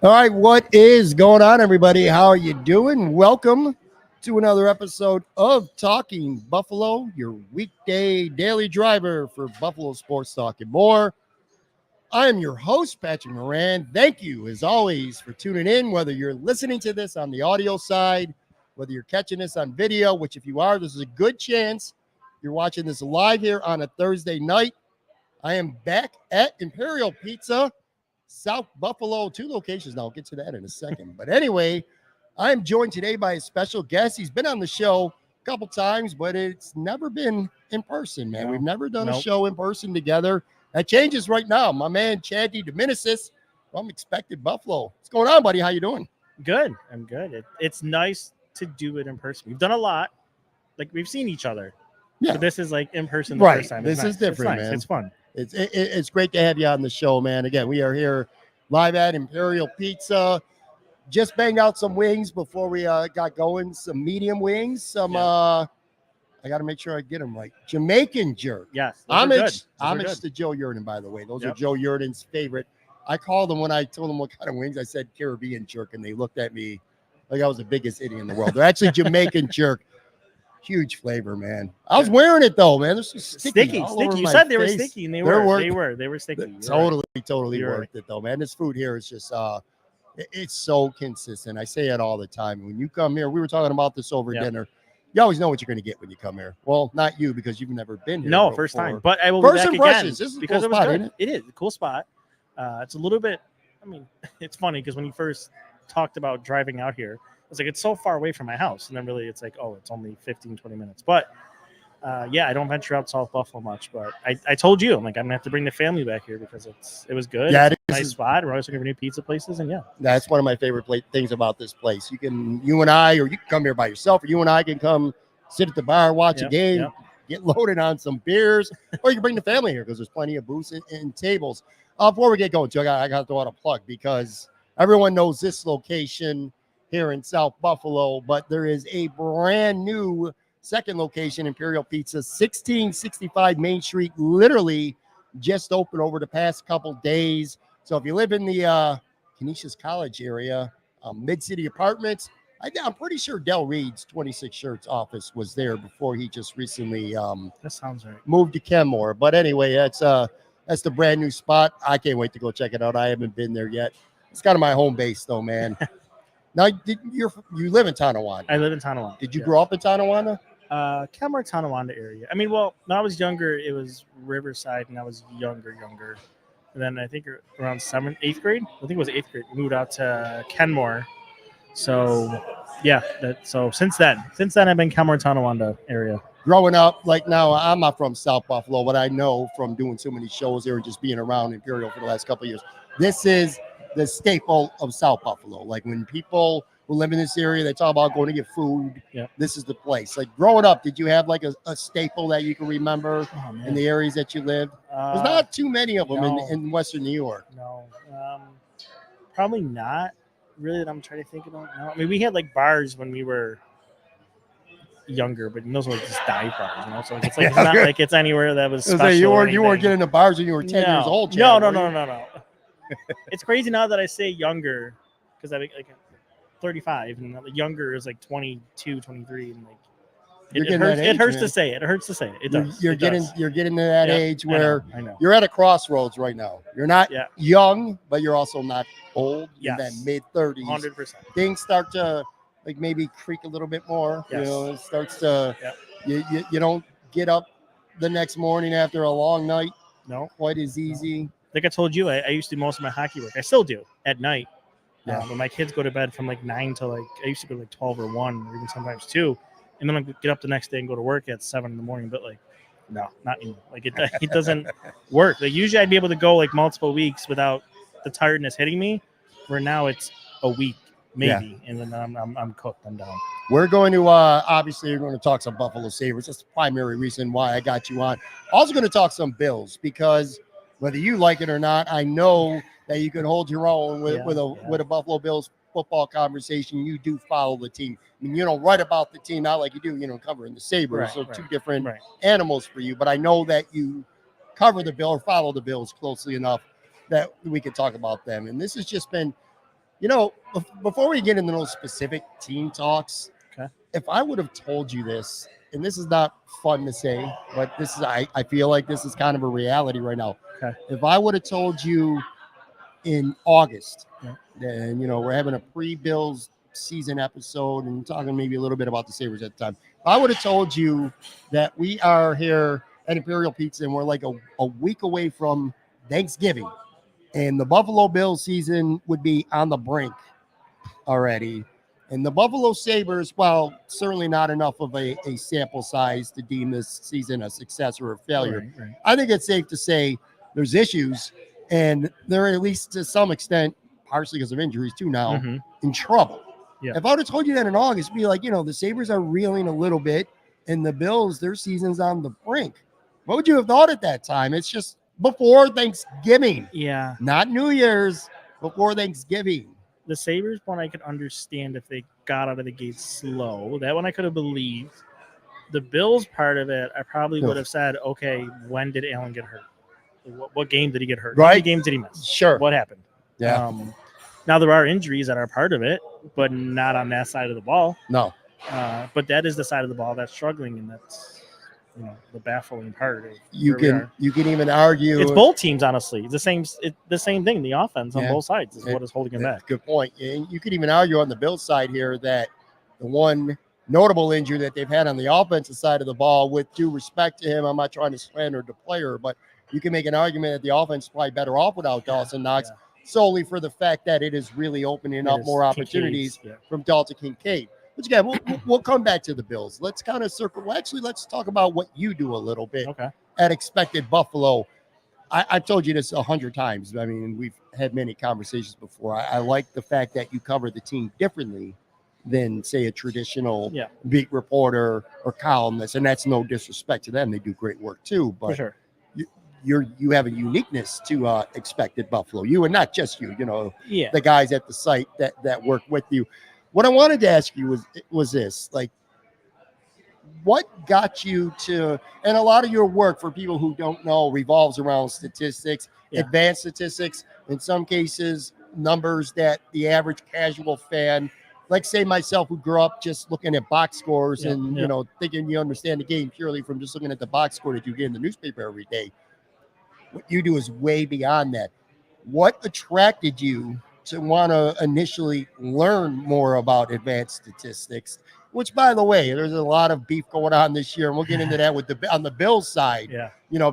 All right, what is going on, everybody? How are you doing? Welcome to another episode of Talking Buffalo, your weekday daily driver for Buffalo sports talk and more. I am your host, Patrick Moran. Thank you, as always, for tuning in, whether you're listening to this on the audio side, whether you're catching this on video, which if you are, this is a good chance you're watching this live here on a Thursday night. I am back at Imperial Pizza, South Buffalo, 2 locations now. I'll get to that in a second. But anyway, I am joined today by a special guest. He's been on the show a couple times, but it's never been in person, man. We've never done a show in person together. That changes right now. My man, Chad DeDominicis from Expected Buffalo. What's going on, buddy? How you doing? Good. I'm good. It's nice to do it in person. We've done a lot. Like, we've seen each other. Yeah. But this is like in person Right. first time. This is different, man. It's fun. It's great to have you on the show, man. Again, we are here live at Imperial Pizza. Just banged out some wings before we got going. Some medium wings. I got to make sure I get them right. Jamaican jerk. Yes. Homage to Joe Yurden, by the way. Those are Joe Yurden's favorite. I called them when I told them what kind of wings. I said Caribbean jerk, and they looked at me like I was the biggest idiot in the world. They're actually Jamaican jerk. Huge flavor, man. I was wearing it though, man. This was sticky. You said they were sticky, and they were sticky. Totally worth it though, man. This food here is just it's so consistent. I say it all the time. When you come here, we were talking about this over dinner. You always know what you're going to get when you come here. Well, not you, because you've never been here. No, first time. But I will first be back impressions. Again this is because a cool spot, good. Isn't it? It is a cool spot. It's a little bit. I mean, it's funny because when you first talked about driving out here, it's like it's so far away from my house, and then really it's like, oh, it's only 15, 20 minutes. But I don't venture out South Buffalo much. But I told you, I'm like, I'm gonna have to bring the family back here because it was good. Yeah, it's a nice spot. We're always looking for new pizza places, and that's one of my favorite things about this place. You and I, or you can come here by yourself, or you and I can come sit at the bar, watch a game, get loaded on some beers, or you can bring the family here because there's plenty of booths and tables. Before we get going, too, I got to throw out a plug because everyone knows this location here in South Buffalo, but there is a brand new second location, Imperial Pizza, 1665 Main Street, literally just opened over the past couple days. So if you live in the Canisius College area, Mid-City Apartments, I'm pretty sure Del Reed's 26 Shirts office was there before he just recently that sounds right. moved to Kenmore. But anyway, that's the brand new spot. I can't wait to go check it out. I haven't been there yet. It's kind of my home base, though, man. Now, you live in Tonawanda. I live in Tonawanda. Did you grow up in Tonawanda? Kenmore, Tonawanda area. I mean, well, when I was younger, it was Riverside, and I was younger. And then I think around 8th grade, I think it was 8th grade, we moved out to Kenmore. So, so since then I've been Kenmore, Tonawanda area. Growing up, like now, I'm not from South Buffalo, but I know from doing so many shows here and just being around Imperial for the last couple of years, this is the staple of South Buffalo. Like when people who live in this area, they talk about going to get food. This is the place. Like growing up, did you have like a staple that you can remember in the areas that you lived? There's not too many of them in Western New York. No, probably not really that I'm trying to think about now. I mean, we had like bars when we were younger, but those were just dive bars, So it's like it's not like it's anywhere that was special. You weren't getting the bars when you were 10 years old. Chad, No. It's crazy now that I say younger because I like 35 and younger is like 22, 23, and like it hurts to say it. It hurts to say it. It does. You're getting to that age where I know. You're at a crossroads right now. You're not young, but you're also not old. In that mid 30s, 100%. Things start to like maybe creak a little bit more. It starts to. You don't get up the next morning after a long night. No, quite as easy. Like I told you, I used to do most of my hockey work. I still do at night. When my kids go to bed from like 9 to like I used to go to like 12 or 1 or even sometimes 2. And then I get up the next day and go to work at 7 in the morning. But like, no, not anymore. Like it doesn't work. Like usually I'd be able to go like multiple weeks without the tiredness hitting me. Where now it's a week maybe, and then I'm cooked. I'm down. We're going to obviously we're going to talk some Buffalo Sabres. That's the primary reason why I got you on. Also going to talk some Bills because whether you like it or not, I know that you can hold your own with a Buffalo Bills football conversation. You do follow the team. I mean, you don't write about the team, not like you do, covering the Sabres. Two different animals for you. But I know that you cover the Bill or follow the Bills closely enough that we could talk about them. And this has just been Before we get into those specific team talks, Okay. if I would have told you this, and this is not fun to say, but I feel like this is kind of a reality right now. Okay. If I would have told you in August, Yeah. and we're having a pre-Bills season episode and talking maybe a little bit about the Sabres at the time. If I would have told you that we are here at Imperial Pizza and we're like a week away from Thanksgiving, and the Buffalo Bills season would be on the brink already. And the Buffalo Sabres, while certainly not enough of a sample size to deem this season a success or a failure, Right. I think it's safe to say there's issues, and they're at least to some extent, partially because of injuries too now, Mhm. in trouble. Yeah. If I would have told you that in August, it'd be like, the Sabres are reeling a little bit, and the Bills, their season's on the brink. What would you have thought at that time? It's just before Thanksgiving, Yeah. not New Year's, before Thanksgiving. The Sabres one I could understand if they got out of the gate slow. That one I could have believed. The Bills part of it, I probably would have said, okay, when did Allen get hurt? What game did he get hurt? How many Right. games did he miss? Sure. What happened? Yeah. Now there are injuries that are part of it, but not on that side of the ball. No. But that is the side of the ball that's struggling, and that's the baffling part. Of You where we are. can even argue It's both teams, honestly. It's the same thing. The offense on Yeah. both sides is what is holding them back. Good point. And you could even argue on the Bills side here that the one notable injury that they've had on the offensive side of the ball, with due respect to him, I'm not trying to slander the player, but you can make an argument that the offense is probably better off without Dawson Knox, solely for the fact that it is really opening up more opportunities from Dalton Kincaid. Which again, we'll come back to the Bills. Let's kind of circle. Well, actually, let's talk about what you do a little bit at Expected Buffalo. I've told you this 100 times. I mean, we've had many conversations before. I like the fact that you cover the team differently than, say, a traditional beat reporter or columnist, and that's no disrespect to them. They do great work too, but For sure. you have a uniqueness to Expected Buffalo. You, and not just you. Yeah. The guys at the site that work with you. What I wanted to ask you was this, like, what got you to, and a lot of your work, for people who don't know, revolves around statistics, advanced statistics, in some cases, numbers that the average casual fan, like say myself, who grew up just looking at box scores and, thinking you understand the game purely from just looking at the box score that you get in the newspaper every day. What you do is way beyond that. What attracted you to want to initially learn more about advanced statistics, which, by the way, there's a lot of beef going on this year, and we'll get into that on the Bills side,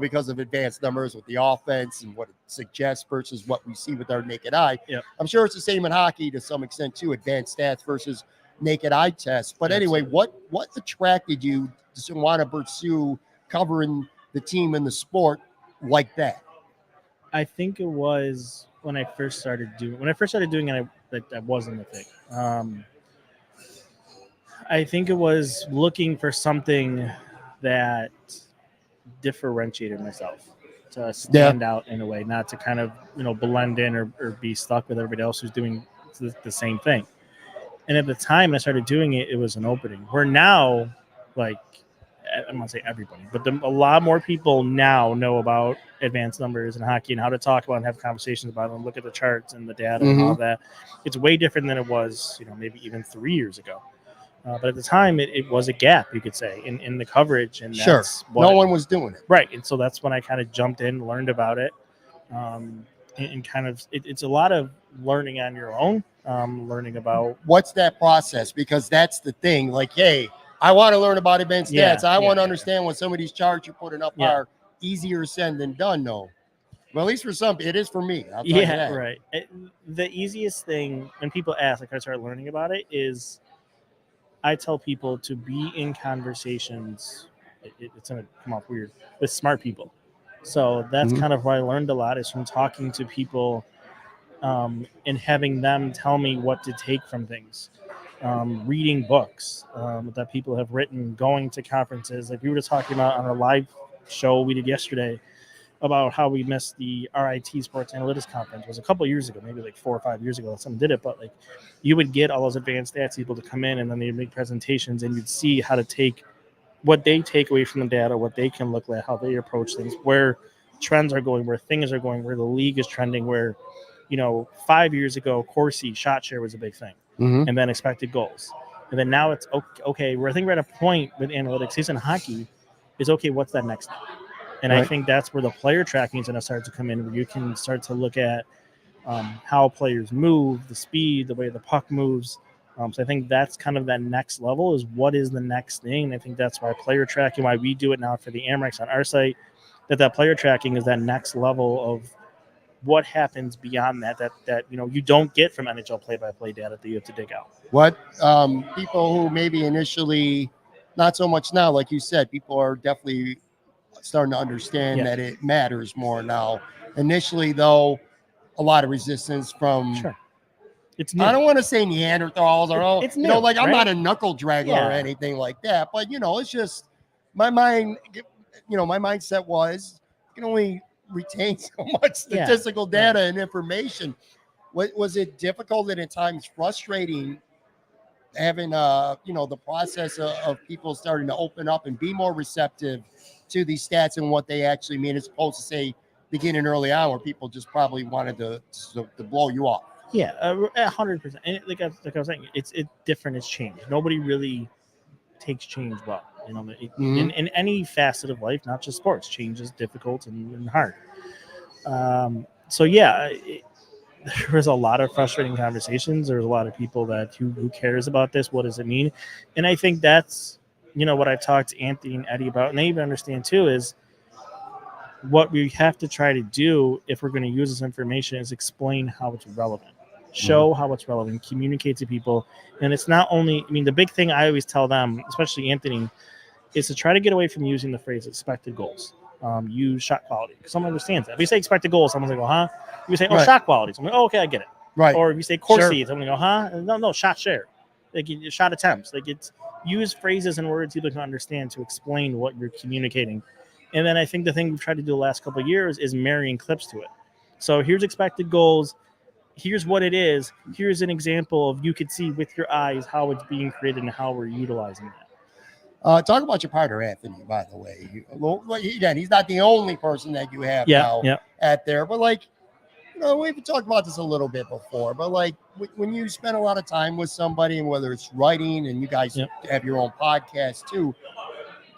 because of advanced numbers with the offense and what it suggests versus what we see with our naked eye. I'm sure it's the same in hockey to some extent too, advanced stats versus naked eye tests. But anyway, what attracted you to want to pursue covering the team and the sport like that? I think it was when I first started doing it. That wasn't a thing. I think it was looking for something that differentiated myself, to stand out in a way, not to kind of blend in or be stuck with everybody else who's doing the same thing. And at the time I started doing it, it was an opening. Where now, like, I'm not saying everybody, but a lot more people now know about advanced numbers in hockey and how to talk about and have conversations about them, look at the charts and the data and all that. It's way different than it was, maybe even 3 years ago. But at the time, it was a gap, you could say, in the coverage. And that's no one was doing it. Right. And so that's when I kind of jumped in, learned about it. And kind of, it's a lot of learning on your own, learning about. What's that process? Because that's the thing. Like, hey, I want to learn about advanced stats. I want to understand what some of these charts you're putting up are easier said than done. No. Well, at least for some, it is for me. I'll tell you that. Right. The easiest thing when people ask, like, I start learning about it, is I tell people to be in conversations. It's going to come off weird, with smart people. So that's kind of where I learned a lot, is from talking to people and having them tell me what to take from things. Reading books that people have written, going to conferences. Like we were just talking about on our live show we did yesterday about how we missed the RIT Sports Analytics Conference. It was a couple of years ago, maybe like 4 or 5 years ago that someone did it. But like, you would get all those advanced stats people to come in, and then they'd make presentations, and you'd see how to take what they take away from the data, what they can look at, how they approach things, where trends are going, where things are going, where the league is trending, where 5 years ago, Corsi shot share was a big thing, Mhm. and then expected goals. And then now it's okay. I think we're at a point with analytics, at least in hockey, is okay, what's that next step? And I Right. think that's where the player tracking is going to start to come in, where you can start to look at how players move, the speed, the way the puck moves. So I think that's kind of that next level is what is the next thing. And I think that's why player tracking, why we do it now for the Amerex on our site, that player tracking is that next level of what happens beyond that you don't get from NHL play-by-play data that you have to dig out. What people who maybe initially, not so much now, like you said, people are definitely starting to understand that it matters more now. Initially, though, a lot of resistance from. Sure. It's new. I don't want to say Neanderthals or it's new, like I'm right? not a knuckle draggler or anything like that, but it's just my mind. My mindset was you can only retain so much statistical data and information. Was it difficult and at times frustrating having the process of people starting to open up and be more receptive to these stats and what they actually mean, as opposed to say beginning early on where people just probably wanted to blow you off? 100%. And like I was saying, it's different. It's changed. Nobody really takes change well. In any facet of life, not just sports, change is difficult and hard. There was a lot of frustrating conversations. There's a lot of people that who cares about this. What does it mean? And I think that's what I talked to Anthony and Eddie about, and they even understand too, is what we have to try to do if we're going to use this information is explain how it's relevant, show how it's relevant, communicate to people. And it's not only, the big thing I always tell them, especially Anthony, is to try to get away from using the phrase expected goals. Use shot quality. Someone understands that. If you say expected goals, someone's like, huh? If you say, shot quality, someone like, okay, I get it. Right. Or if you say Corsi, someone go, huh? No, shot share. Like shot attempts. Like it's use phrases and words people can understand to explain what you're communicating. And then I think the thing we've tried to do the last couple of years is marrying clips to it. So here's expected goals. Here's what it is. Here's an example of you could see with your eyes how it's being created and how we're utilizing that. Talk about your partner, Anthony, by the way. Again, he's not the only person that you have now at there. But, we've talked about this a little bit before. But, when you spend a lot of time with somebody, and whether it's writing and you guys have your own podcast too,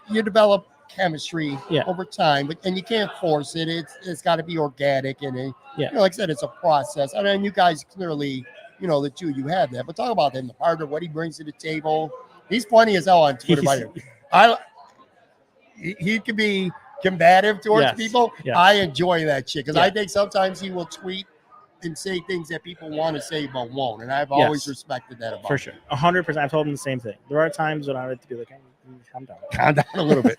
you develop chemistry over time. And you can't force it. It's got to be organic. And, like I said, it's a process. I mean, you guys clearly, the two you have that. But talk about him, the partner, what he brings to the table. He's funny as hell on Twitter. He can be combative towards people. Yes. I enjoy that shit because I think sometimes he will tweet and say things that people want to say but won't, and I've always respected that about him. For sure, 100%. I've told him the same thing. There are times when I like to be like, calm down a little bit.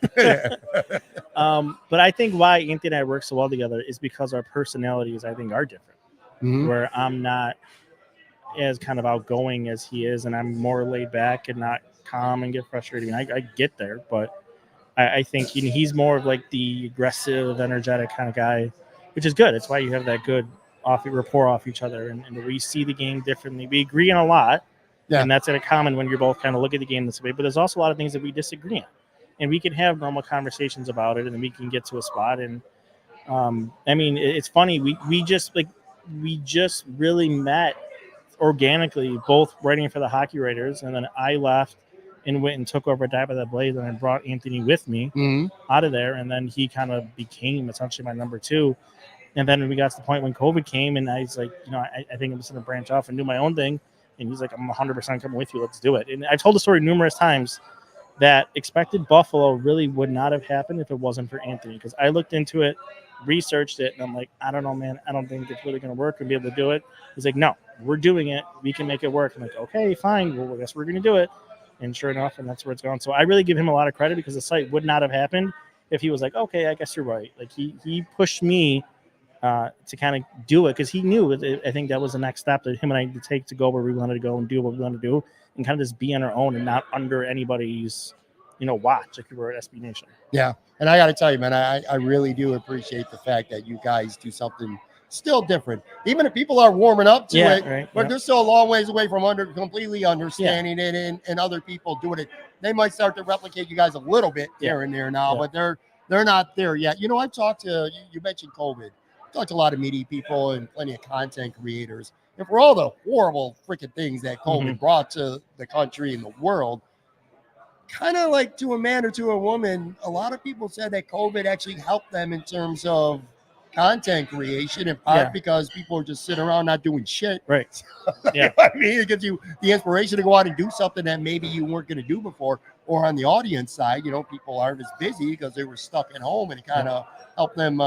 But I think why Anthony and I work so well together is because our personalities, I think, are different. Where I'm not as kind of outgoing as he is, and I'm more laid back and not calm and get frustrated. I get there, but I think he's more of like the aggressive, energetic kind of guy, which is good. It's why you have that good rapport off each other, and we see the game differently. We agree on a lot, and that's in common when you're both kind of look at the game this way. But there's also a lot of things that we disagree on, and we can have normal conversations about it, and then we can get to a spot. And it's funny. We just really met organically, both writing for the Hockey Writers, and then I left and went and took over Dive by the Blaze, and I brought Anthony with me out of there, and then he kind of became essentially my number two. And then we got to the point when COVID came, and I was like, I think I'm just going to branch off and do my own thing. And he's like, I'm 100% coming with you. Let's do it. And I've told the story numerous times that expected Buffalo really would not have happened if it wasn't for Anthony, because I looked into it, researched it, and I'm like, I don't know, man. I don't think it's really going to work and be able to do it. He's like, no, we're doing it. We can make it work. I'm like, okay, fine. Well, I guess we're going to do it. And sure enough, and that's where it's going. So I really give him a lot of credit because the site would not have happened if he was like, okay, I guess you're right. Like he pushed me to kind of do it because he knew I think that was the next step that him and I had to take to go where we wanted to go and do what we wanted to do and kind of just be on our own and not under anybody's, watch like we were at SB Nation. Yeah. And I got to tell you, man, I really do appreciate the fact that you guys do something still different. Even if people are warming up to it, right, but they're still a long ways away from completely understanding it and other people doing it. They might start to replicate you guys a little bit here and there now, but they're not there yet. I talked to, you mentioned COVID. talked to a lot of media people and plenty of content creators. And for all the horrible freaking things that COVID brought to the country and the world, kind of like to a man or to a woman, a lot of people said that COVID actually helped them in terms of content creation, in part because people are just sitting around not doing shit. Right. Yeah. You know what I mean? It gives you the inspiration to go out and do something that maybe you weren't going to do before. Or on the audience side, you know, people aren't as busy because they were stuck at home, and it kind of helped them,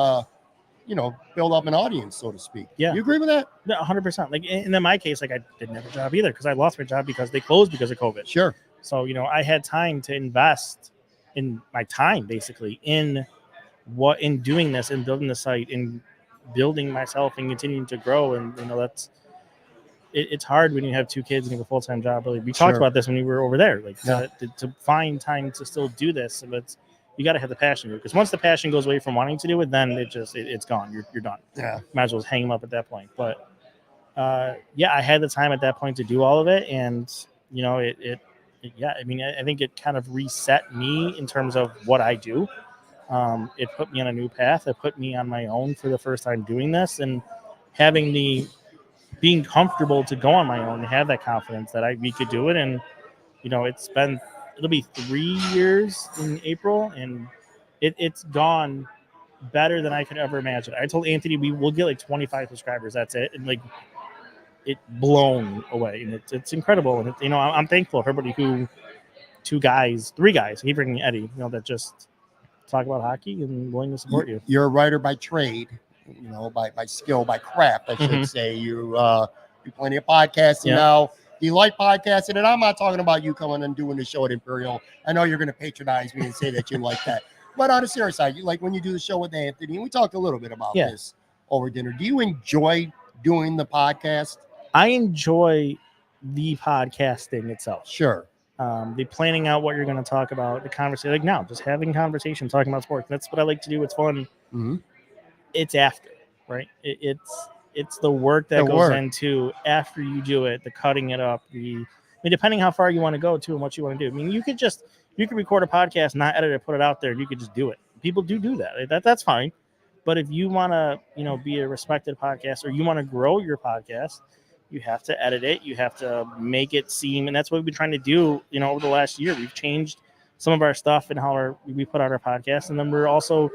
you know, build up an audience, so to speak. Yeah. You agree with that? No, 100%. Like, and in my case, like, I didn't have a job either because I lost my job because they closed because of COVID. Sure. So, you know, I had time to invest in my time basically in doing this and building the site and building myself and continuing to grow. And, you know, it's hard when you have 2 kids and you have a full-time job. Really, we talked about this when we were over there, like to find time to still do this. But you got to have the passion, because once the passion goes away from wanting to do it, then it's gone. You're done. Yeah. Might as well hang them up at that point. But I had the time at that point to do all of it. And, you know, I mean, I think it kind of reset me in terms of what I do. It put me on a new path. It put me on my own for the first time doing this, and being comfortable to go on my own and have that confidence that we could do it. And, you know, it'll be 3 years in April, and it's gone better than I could ever imagine. I told Anthony we'll get like 25 subscribers. That's it. And like, it blown away, and it's incredible. And you know, I'm thankful for everybody who 3 guys, he bringing Eddie, you know, that just talk about hockey and willing to support you. You're a writer by trade, you know, by skill, by craft, I should say. You do plenty of podcasting now. Do you like podcasting? And I'm not talking about you coming and doing the show at Imperial. I know you're going to patronize me and say that you like that. But on a serious side, you like when you do the show with Anthony, and we talked a little bit about this over dinner. Do you enjoy doing the podcast? I enjoy the podcasting itself. Sure. The planning out what you're going to talk about, the conversation, like now, just having conversation, talking about sports. That's what I like to do. It's fun. Mm-hmm. It's after, right? It's the work that goes into after you do it, the cutting it up, depending how far you want to go to and what you want to do. I mean, you could record a podcast, not edit it, put it out there, and you could just do it. People do that. That's fine. But if you want to, you know, be a respected podcast, or you want to grow your podcast, you have to edit it. You have to make it seem, and that's what we've been trying to do, you know, over the last year. We've changed some of our stuff and how we put out our podcast. And then we're also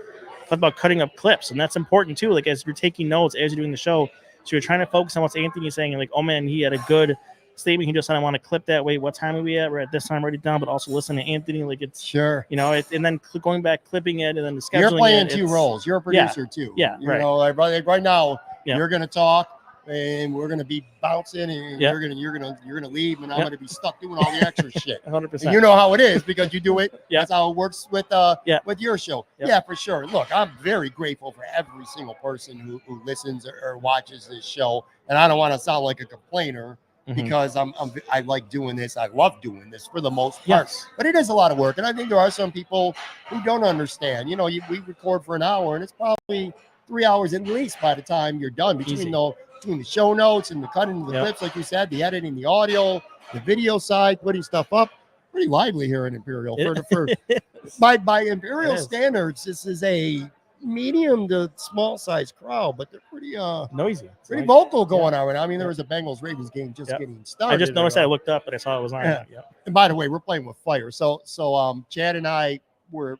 talking about cutting up clips. And that's important too. Like, as you're taking notes, as you're doing the show, so you're trying to focus on what Anthony's saying. And like, oh man, he had a good statement. He just said, I want to clip that. Wait, what time are we at? We're at this time, write it down, but also listen to Anthony. Like, it's sure, you know, and then going back, clipping it, and then scheduling. You're playing 2 roles. You're a producer too. Yeah. You know, like right now, you're going to talk, and we're going to be bouncing, and you're going to leave, and I'm going to be stuck doing all the extra shit. 100%. And you know how it is because you do it. That's how it works with your show. Yeah, for sure. Look, I'm very grateful for every single person who listens or watches this show, and I don't want to sound like a complainer because I like doing this. I love doing this for the most part. Yes. But it is a lot of work, and I think there are some people who don't understand. You know, we record for an hour, and it's probably 3 hours at least by the time you're done between the show notes and the cutting of the clips, like you said, the editing, the audio, the video side, putting stuff up. Pretty lively here in Imperial. By Imperial standards, this is a medium to small size crowd, but they're pretty noisy, pretty vocal going on. I mean, there was a Bengals Ravens game just getting started. I just noticed that. I looked up and I saw it was on. And by the way, we're playing with fire. So Chad and I we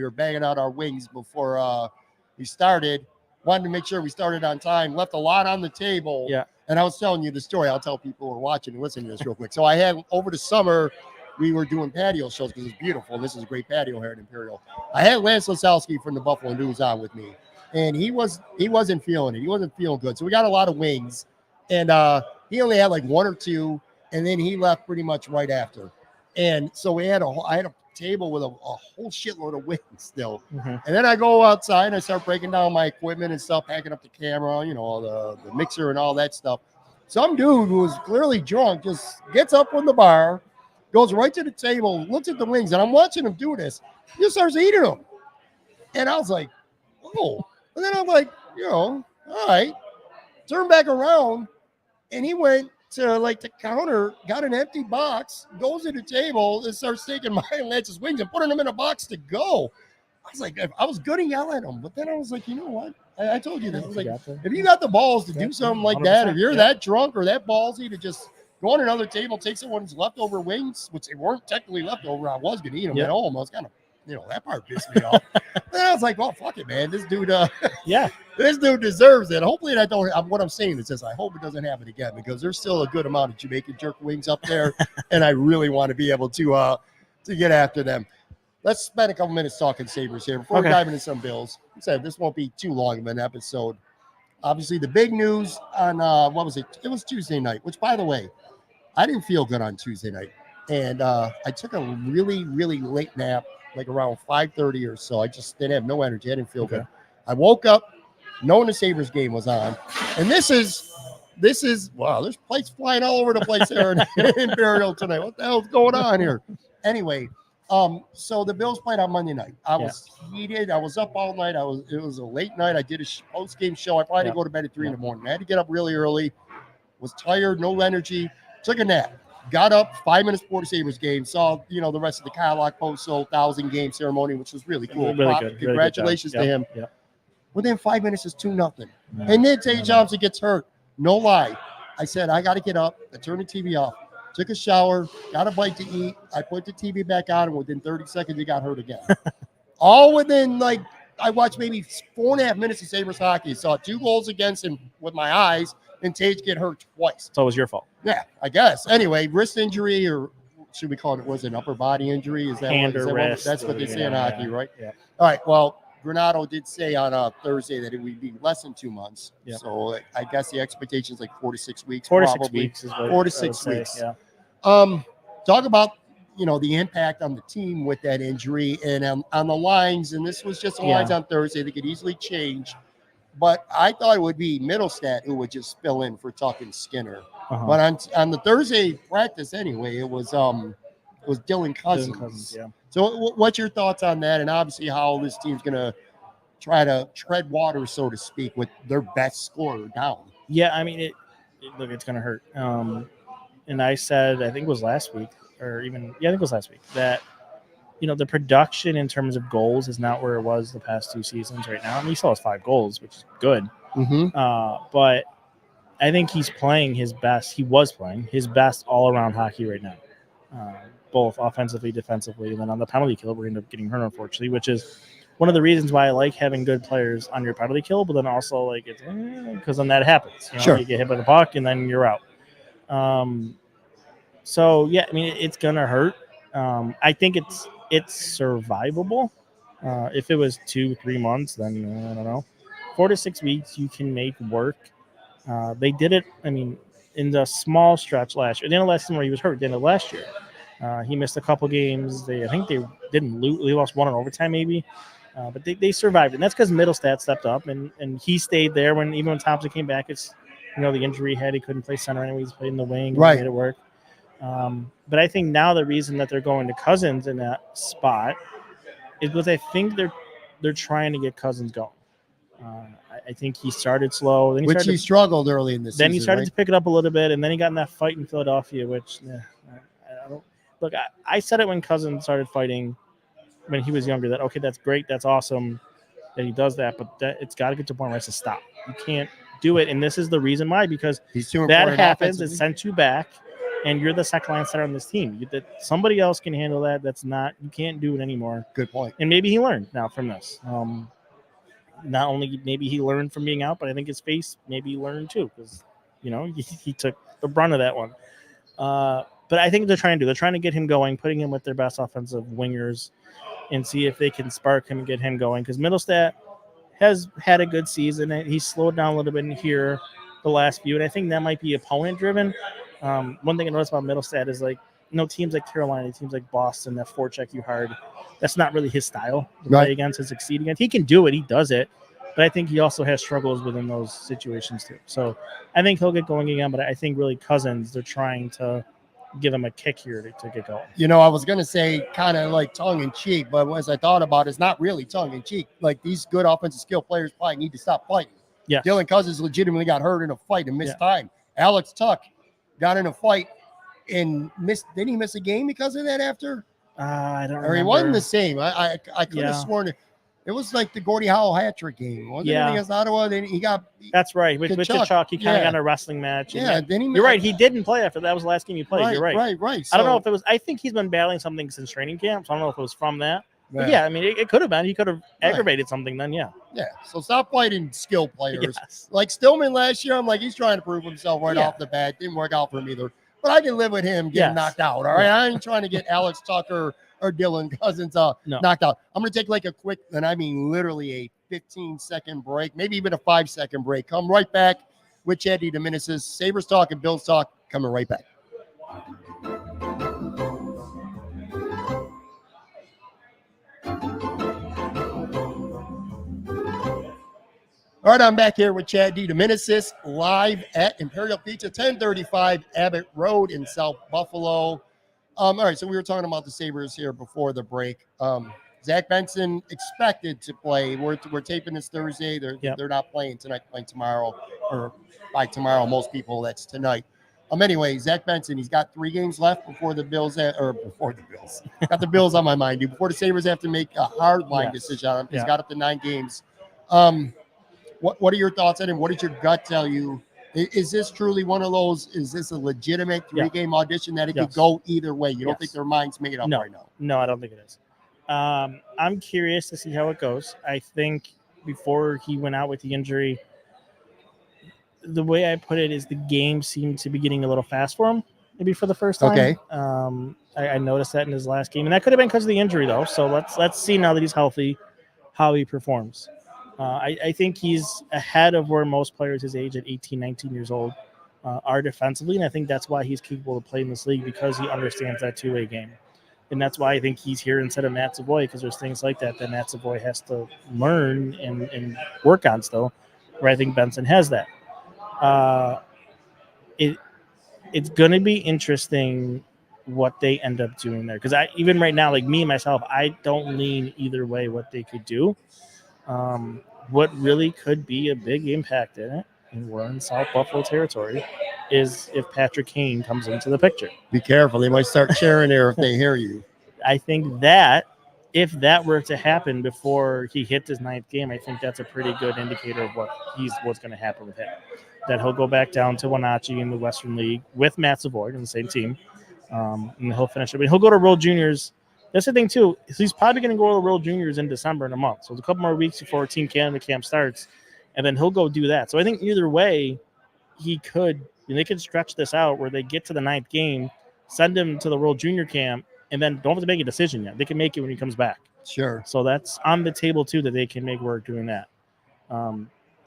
were banging out our wings before we started. Wanted to make sure we started on time, left a lot on the table. Yeah. And I was telling you the story. I'll tell people who are watching and listening to this real quick. So I had, over the summer, we were doing patio shows because it's beautiful. This is a great patio here at Imperial. I had Lance Lasowski from the Buffalo News on with me, and he wasn't feeling it. He wasn't feeling good. So we got a lot of wings, and he only had like 1 or 2, and then he left pretty much right after. And so I had a table with a whole shitload of wings still. And then I go outside and I start breaking down my equipment and stuff, packing up the camera, you know, the mixer and all that stuff. Some dude who was clearly drunk just gets up from the bar, goes right to the table, looks at the wings, and I'm watching him do this. He just starts eating them. And I was like, oh. And then I'm like, you know, all right. Turn back around, and he went to like the counter, got an empty box, goes to the table and starts taking my and Lance's wings and putting them in a box to go. I was like, I was going to yell at him, but then I was like, you know what? I told you this. I was like, got to. if you got the balls to do something like that, if you're 100%, that drunk or that ballsy to just go on another table, take someone's leftover wings, which they weren't technically leftover. I was going to eat them at home. I was kind of, that part pissed me off. Then I was like, well, fuck it, man. This dude, this dude deserves it. Hopefully, what I'm saying is this. I hope it doesn't happen again because there's still a good amount of Jamaican jerk wings up there, and I really want to be able to get after them. Let's spend a couple minutes talking Sabres here before we dive into some Bills. I said this won't be too long of an episode. Obviously, the big news on, what was it? It was Tuesday night, which, by the way, I didn't feel good on Tuesday night. And I took a really, really late nap, like around 5:30 or so. I just didn't have no energy. I didn't feel good. I woke up knowing the Sabres game was on. And this is, wow, there's plates flying all over the place there in Imperial tonight. What the hell's going on here? Anyway, so the Bills played on Monday night. I was heated. I was up all night. It was a late night. I did a post-game show. I probably had to go to bed at 3 in the morning. I had to get up really early. Was tired, no energy. Took a nap. Got up 5 minutes before the Sabres game. Saw, the rest of the Kyle Okposo 1,000 game ceremony, which was really cool. Really good. Congratulations to him. Yep. Within 5 minutes, it's 2-0. And then Tage Thompson gets hurt. No lie. I said, I got to get up. I turned the TV off. Took a shower, got a bite to eat. I put the TV back on, and within 30 seconds, he got hurt again. All within, I watched maybe 4.5 minutes of Sabres hockey. Saw 2 goals against him with my eyes, and Tage get hurt twice. So it was your fault. Yeah, I guess. Anyway, wrist injury, or should we call it, was it an upper body injury? Is that hand or wrist? That's what they say in hockey, right? Yeah. All right, well, Granato did say on Thursday that it would be less than 2 months. Yeah. So I guess the expectation is 4 to 6 weeks. 4 to 6 weeks is what 4 to 6 weeks. Yeah. Talk about, the impact on the team with that injury and on the lines. And this was just the lines on Thursday. They could easily change. But I thought it would be Middlestat who would just fill in for Tuck and Skinner. But on the Thursday practice anyway, it was Dylan Cousins. So what's your thoughts on that? And obviously how this team's going to try to tread water, so to speak, with their best scorer down. Yeah, I mean, look, it's going to hurt. And I said, I think it was last week, or even, I think it was last week, that, the production in terms of goals is not where it was the past 2 seasons right now. I mean, he still has 5 goals, which is good. But I think he's playing his best. He was playing his best all-around hockey right now, both offensively, defensively, and then on the penalty kill, we're going to end up getting hurt, unfortunately, which is one of the reasons why I like having good players on your penalty kill, but then also, it's because then that happens. Sure. You get hit by the puck, and then you're out. So yeah, I mean, it's gonna hurt. I think it's survivable. If it was 2-3 months, then I don't know. 4 to 6 weeks you can make work. They did it. I mean, in the small stretch last year. The end of last season where he was hurt. The end of last year, he missed a couple games. I think they didn't lose. They lost 1 in overtime maybe. But they survived, and that's because Middlestat stepped up and he stayed there even when Thompson came back. It's the injury he had. He couldn't play center anyways. He played in the wing. Right. He made it work. But I think now the reason that they're going to Cousins in that spot is because I think they're trying to get Cousins going. I think he started slow. Then he struggled early in the season. Then he started to pick it up a little bit, and then he got in that fight in Philadelphia, which I don't look. I said it when Cousins started fighting when he was younger. That okay, that's great, that's awesome that he does that, but it's got to get to a point where it's to stop. You can't do it, and this is the reason why, because that happens. It sent you back. And you're the second line center on this team. Somebody else can handle that. You can't do it anymore. Good point. And maybe he learned now from this. Not only maybe he learned from being out, but I think his face maybe learned too, because he took the brunt of that one. But I think they're trying to get him going, putting him with their best offensive wingers, and see if they can spark him and get him going. Because Middlestat has had a good season. He's slowed down a little bit in here the last few, and I think that might be opponent driven. One thing I noticed about Middlestat is teams like Carolina, teams like Boston that forecheck you hard. That's not really his style to play against and succeed against. He can do it. He does it. But I think he also has struggles within those situations too. So I think he'll get going again. But I think really Cousins, they're trying to give him a kick here to get going. I was going to say kind of like tongue in cheek, but as I thought about it, it's not really tongue in cheek. These good offensive skill players probably need to stop fighting. Yeah. Dylan Cousins legitimately got hurt in a fight and missed time. Alex Tuck got in a fight and missed. Didn't he miss a game because of that after? I don't remember. Or he wasn't the same. I could have sworn it. It was like the Gordie Howe hat trick game, wasn't it? Against Ottawa. Then he got. That's right. With Kachuk, he kind of got in a wrestling match. Yeah. Then you're right. He didn't play after that. Was the last game he played. You're right. Right. So, I don't know if it was. I think he's been battling something since training camp. So I don't know if it was from that. But yeah, I mean, it could have been. He could have aggravated something then. Yeah. Yeah. So stop fighting skill players. Yes. Like Stillman last year, I'm like, he's trying to prove himself right off the bat. Didn't work out for him either. But I can live with him getting knocked out. All right. I ain't trying to get Alex Tucker or Dylan Cousins knocked out. I'm going to take like a quick, and I mean literally a 15-second break, maybe even a 5-second break. Come right back with Chad DeDominicis. Sabres Talk and Bills Talk coming right back. All right, I'm back here with Chad DeDominicis live at Imperial Pizza, 1035 Abbott Road in South Buffalo. All right, so we were talking about the Sabres here before the break. Zach Benson expected to play. We're taping this Thursday. They're not playing tonight, playing tomorrow, or by tomorrow, most people, that's tonight. Anyway, Zach Benson, he's got 3 games left before the Bills, got the Bills on my mind, dude. Before the Sabres have to make a hard line decision on him. He's got up to 9 games. What are your thoughts on him? What did your gut tell you? Is this truly one of those? Is this a legitimate 3-game audition that it could go either way? You don't think their mind's made up right now? No, I don't think it is. I'm curious to see how it goes. I think before he went out with the injury, the way I put it is the game seemed to be getting a little fast for him, maybe for the first time. Okay. I noticed that in his last game, and that could have been because of the injury, though. So let's see now that he's healthy, how he performs. I think he's ahead of where most players his age at 18, 19 years old are defensively, and I think that's why he's capable of playing this league, because he understands that two-way game. And that's why I think he's here instead of Matt Savoy, because there's things like that Matt Savoy has to learn and work on still, where I think Benson has that. It's going to be interesting what they end up doing there, because even right now, like me, myself, I don't lean either way what they could do. What really could be a big impact in it, and we're in South Buffalo territory, is if Patrick Kane comes into the picture. Be careful. They might start cheering there if they hear you. I think that if that were to happen before he hit his 9th game, I think that's a pretty good indicator of what's going to happen with him. That he'll go back down to Wenatchee in the Western League with Matt Savoy in the same team, and he'll finish it. I mean, he'll go to World Juniors. That's the thing, too. He's probably going to go to the World Juniors in December in a month. So it's a couple more weeks before Team Canada camp starts, and then he'll go do that. So I think either way, they could stretch this out where they get to the 9th game, send him to the World Junior camp, and then don't have to make a decision yet. They can make it when he comes back. Sure. So that's on the table, too, that they can make work doing that.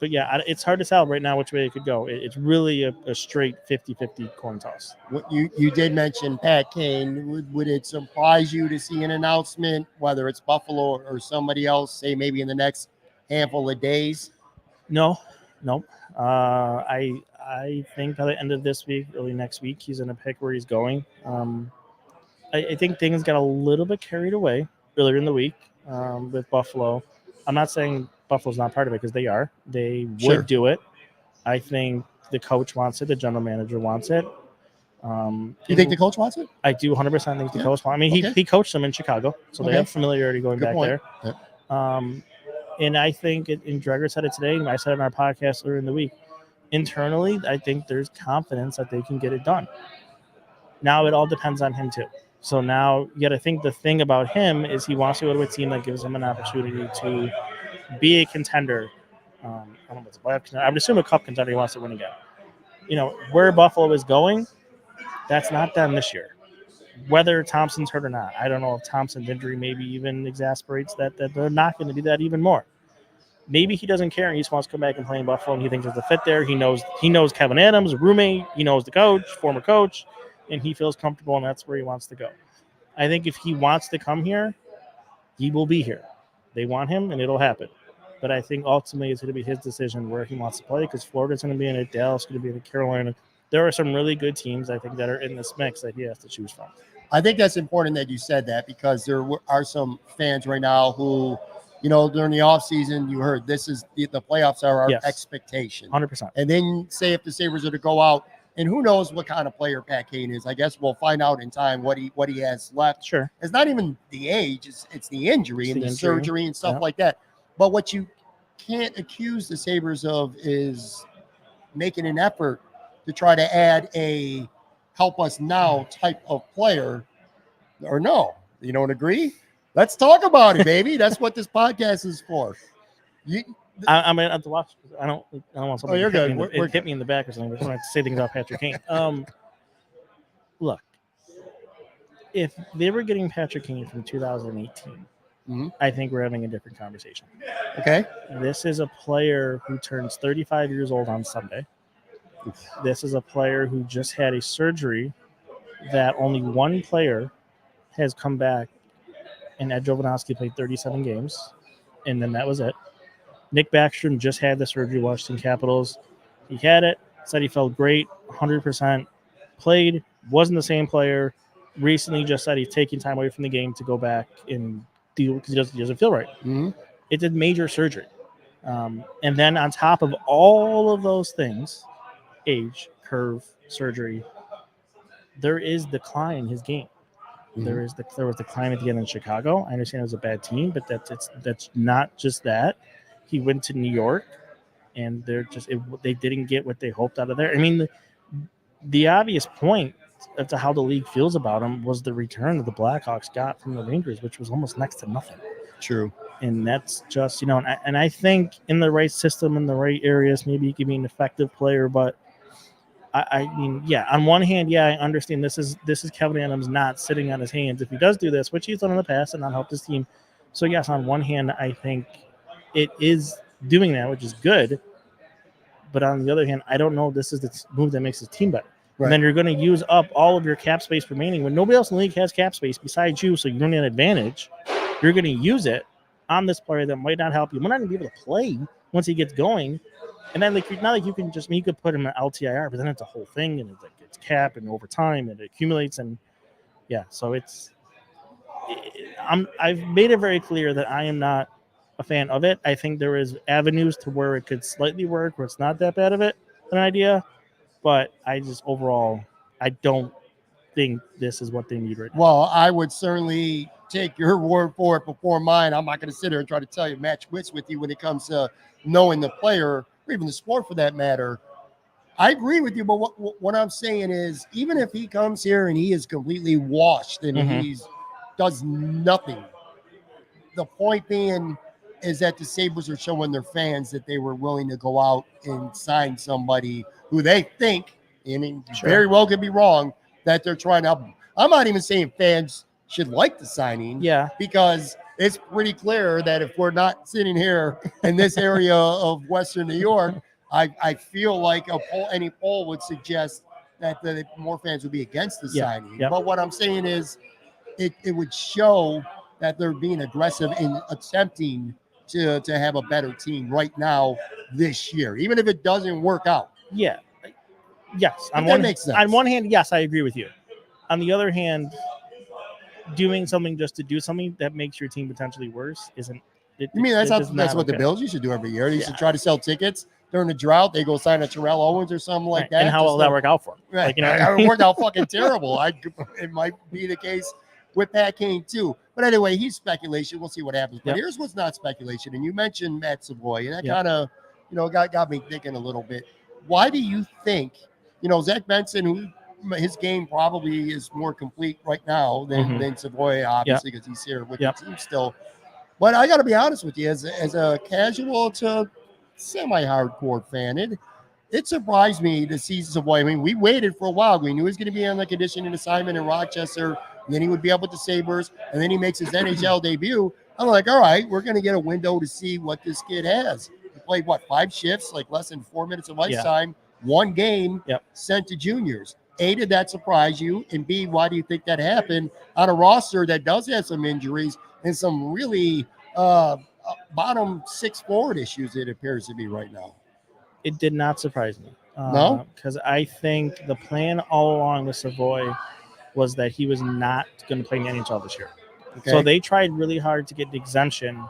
But, yeah, it's hard to tell right now which way it could go. It's really a straight 50-50 coin toss. What you did mention Pat Kane. Would it surprise you to see an announcement, whether it's Buffalo or somebody else, say maybe in the next handful of days? No. I think by the end of this week, early next week, he's going to pick where he's going. I think things got a little bit carried away earlier in the week with Buffalo. I'm not saying Buffalo's not part of it, because they are. They would do it. I think the coach wants it. The general manager wants it. You think the coach wants it? I do 100% think the coach wants it. I mean, he coached them in Chicago, so they have familiarity going back there. Yeah. And I think, and Dreger said it today, and I said it in our podcast earlier in the week, internally, I think there's confidence that they can get it done. Now it all depends on him, too. So now you got to think the thing about him is he wants to go to a team that gives him an opportunity to be a contender. I don't know if it's a playoff contender. I would assume a cup contender he wants to win again. Where Buffalo is going, that's not done this year. Whether Thompson's hurt or not, I don't know if Thompson's injury maybe even exasperates that they're not going to do that even more. Maybe he doesn't care and he just wants to come back and play in Buffalo, and he thinks there's a fit there. He knows Kevin Adams, a roommate. He knows the coach, former coach, and he feels comfortable, and that's where he wants to go. I think if he wants to come here, he will be here. They want him, and it'll happen. But I think ultimately it's going to be his decision where he wants to play, because Florida's going to be in it, Dallas is going to be in it, Carolina. There are some really good teams, I think, that are in this mix that he has to choose from. I think that's important that you said that, because there are some fans right now who, during the offseason, you heard this is the playoffs are our expectation. 100%. And then say if the Sabres are to go out, and who knows what kind of player Pat Kane is. I guess we'll find out in time what he has left. Sure. It's not even the age, it's the injury and the surgery and stuff like that. But what you can't accuse the Sabres of is making an effort to try to add a help us now type of player, or no. You don't agree? Let's talk about it, baby. That's what this podcast is for. I'm gonna have to watch. I don't want somebody you're to good. hit me in the back or something. I just want to say things about Patrick Kane. Look, if they were getting Patrick Kane from 2018, I think we're having a different conversation. Okay. This is a player who turns 35 years old on Sunday. This is a player who just had a surgery that only one player has come back, and Ed Jovanovski played 37 games, and then that was it. Nick Backstrom just had the surgery, Washington Capitals. He had it, said he felt great, 100%, played, wasn't the same player, recently just said he's taking time away from the game to go back and deal because he doesn't feel right. It did major surgery. And then on top of all of those things, age, curve, surgery, there is decline in his game. There was decline at the end in Chicago. I understand it was a bad team, but that's not just that. He went to New York, and they didn't get what they hoped out of there. I mean, the obvious point as to how the league feels about him was the return that the Blackhawks got from the Rangers, which was almost next to nothing. True. And that's just, and I think in the right system, in the right areas, maybe he could be an effective player. But I mean, yeah, on one hand, I understand this is Kevin Adams not sitting on his hands if he does do this, which he's done in the past and not helped his team. So yes, on one hand, I think it is doing that, which is good. But on the other hand, I don't know if this is the move that makes his team better. Right. And then you're going to use up all of your cap space remaining when nobody else in the league has cap space besides you, so you don't have an advantage. You're going to use it on this player that might not help you. We're not going to be able to play once he gets going. And then, not like you can just, you could put him in LTIR, but then it's a whole thing, and it's cap and over time, and it accumulates, and so I've made it very clear that I am not a fan of it. I think there is avenues to where it could slightly work, where it's not that bad of an idea, but I just overall, I don't think this is what they need right now. Well, I would certainly take your word for it before mine. I'm not going to sit here and try to tell you match wits with you when it comes to knowing the player, or even the sport for that matter. I agree with you, but what I'm saying is, even if he comes here and he is completely washed and he does nothing, the point being is that the Sabres are showing their fans that they were willing to go out and sign somebody who they think, and very well could be wrong, that they're trying to help them. I'm not even saying fans should like the signing, because it's pretty clear that if we're not sitting here in this area of Western New York, I feel like any poll would suggest that more fans would be against the signing. But what I'm saying is it would show that they're being aggressive in attempting to have a better team right now this year, even if it doesn't work out. Yes. That makes sense. On one hand, yes, I agree with you. On the other hand, doing something just to do something that makes your team potentially worse isn't. You mean that's what the Bills used to do every year? They used to try to sell tickets during the drought. They go sign a Terrell Owens or something like that. And how will that work out for them? Right. It worked out fucking terrible. It might be the case with Pat Kane too. But anyway, he's speculation. We'll see what happens. But here's what's not speculation. And you mentioned Matt Savoy, and that kind of, got me thinking a little bit. Why do you think, Zach Benson, who his game probably is more complete right now than Savoy, obviously, because he's here with the team still. But I got to be honest with you, as a casual to semi-hardcore fan, it surprised me to see Savoy. I mean, we waited for a while. We knew he was going to be on the conditioning assignment in Rochester. And then he would be up with the Sabres, and then he makes his NHL debut. I'm like, all right, we're going to get a window to see what this kid has. He played, 5 shifts, like less than 4 minutes of ice time, 1 game sent to juniors. A, did that surprise you? And B, why do you think that happened on a roster that does have some injuries and some really bottom 6 forward issues, it appears to be right now? It did not surprise me. No? Because I think the plan all along with Savoy was that he was not going to play in the NHL this year. Okay. So they tried really hard to get the exemption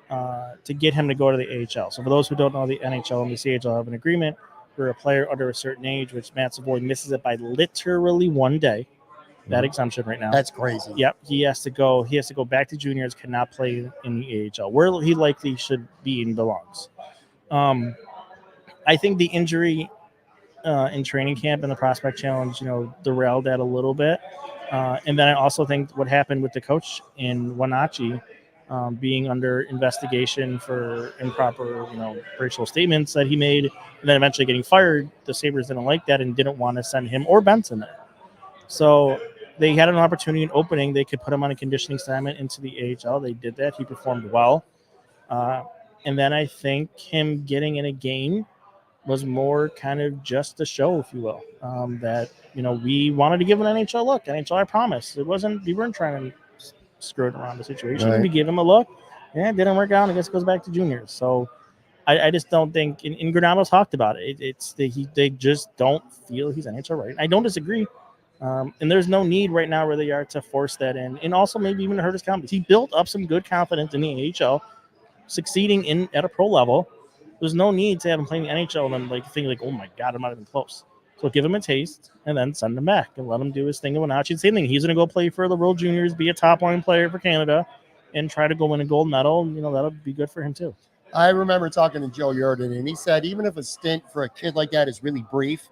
to get him to go to the AHL. So for those who don't know, the NHL and the CHL have an agreement for a player under a certain age, which Matt Savoy misses it by literally 1 day. that exemption right now. That's crazy. Yep, he has to go back to juniors, cannot play in the AHL, where he likely should be and belongs. I think the injury in training camp and the prospect challenge, derailed that a little bit. And then I also think what happened with the coach in Wenatchee being under investigation for improper, racial statements that he made, and then eventually getting fired, the Sabres didn't like that and didn't want to send him or Benson there. So they had an opportunity, an opening. They could put him on a conditioning assignment into the AHL. They did that. He performed well. And then I think him getting in a game was more kind of just a show, if you will, that, we wanted to give an NHL look. NHL, I promise. We weren't trying to skirt around the situation. Right. We gave him a look. Yeah, it didn't work out. I guess it goes back to juniors. So I just don't think, and Granato talked about it. They just don't feel he's NHL right. I don't disagree. And there's no need right now where they are to force that in. And also maybe even to hurt his confidence. He built up some good confidence in the AHL, succeeding at a pro level. There's no need to have him playing the NHL and then think oh my God, I'm not even close. So give him a taste and then send him back and let him do his thing in Wenatchee. Same thing. He's going to go play for the World Juniors, be a top line player for Canada, and try to go win a gold medal. That'll be good for him too. I remember talking to Joe Yerdon, and he said even if a stint for a kid like that is really brief,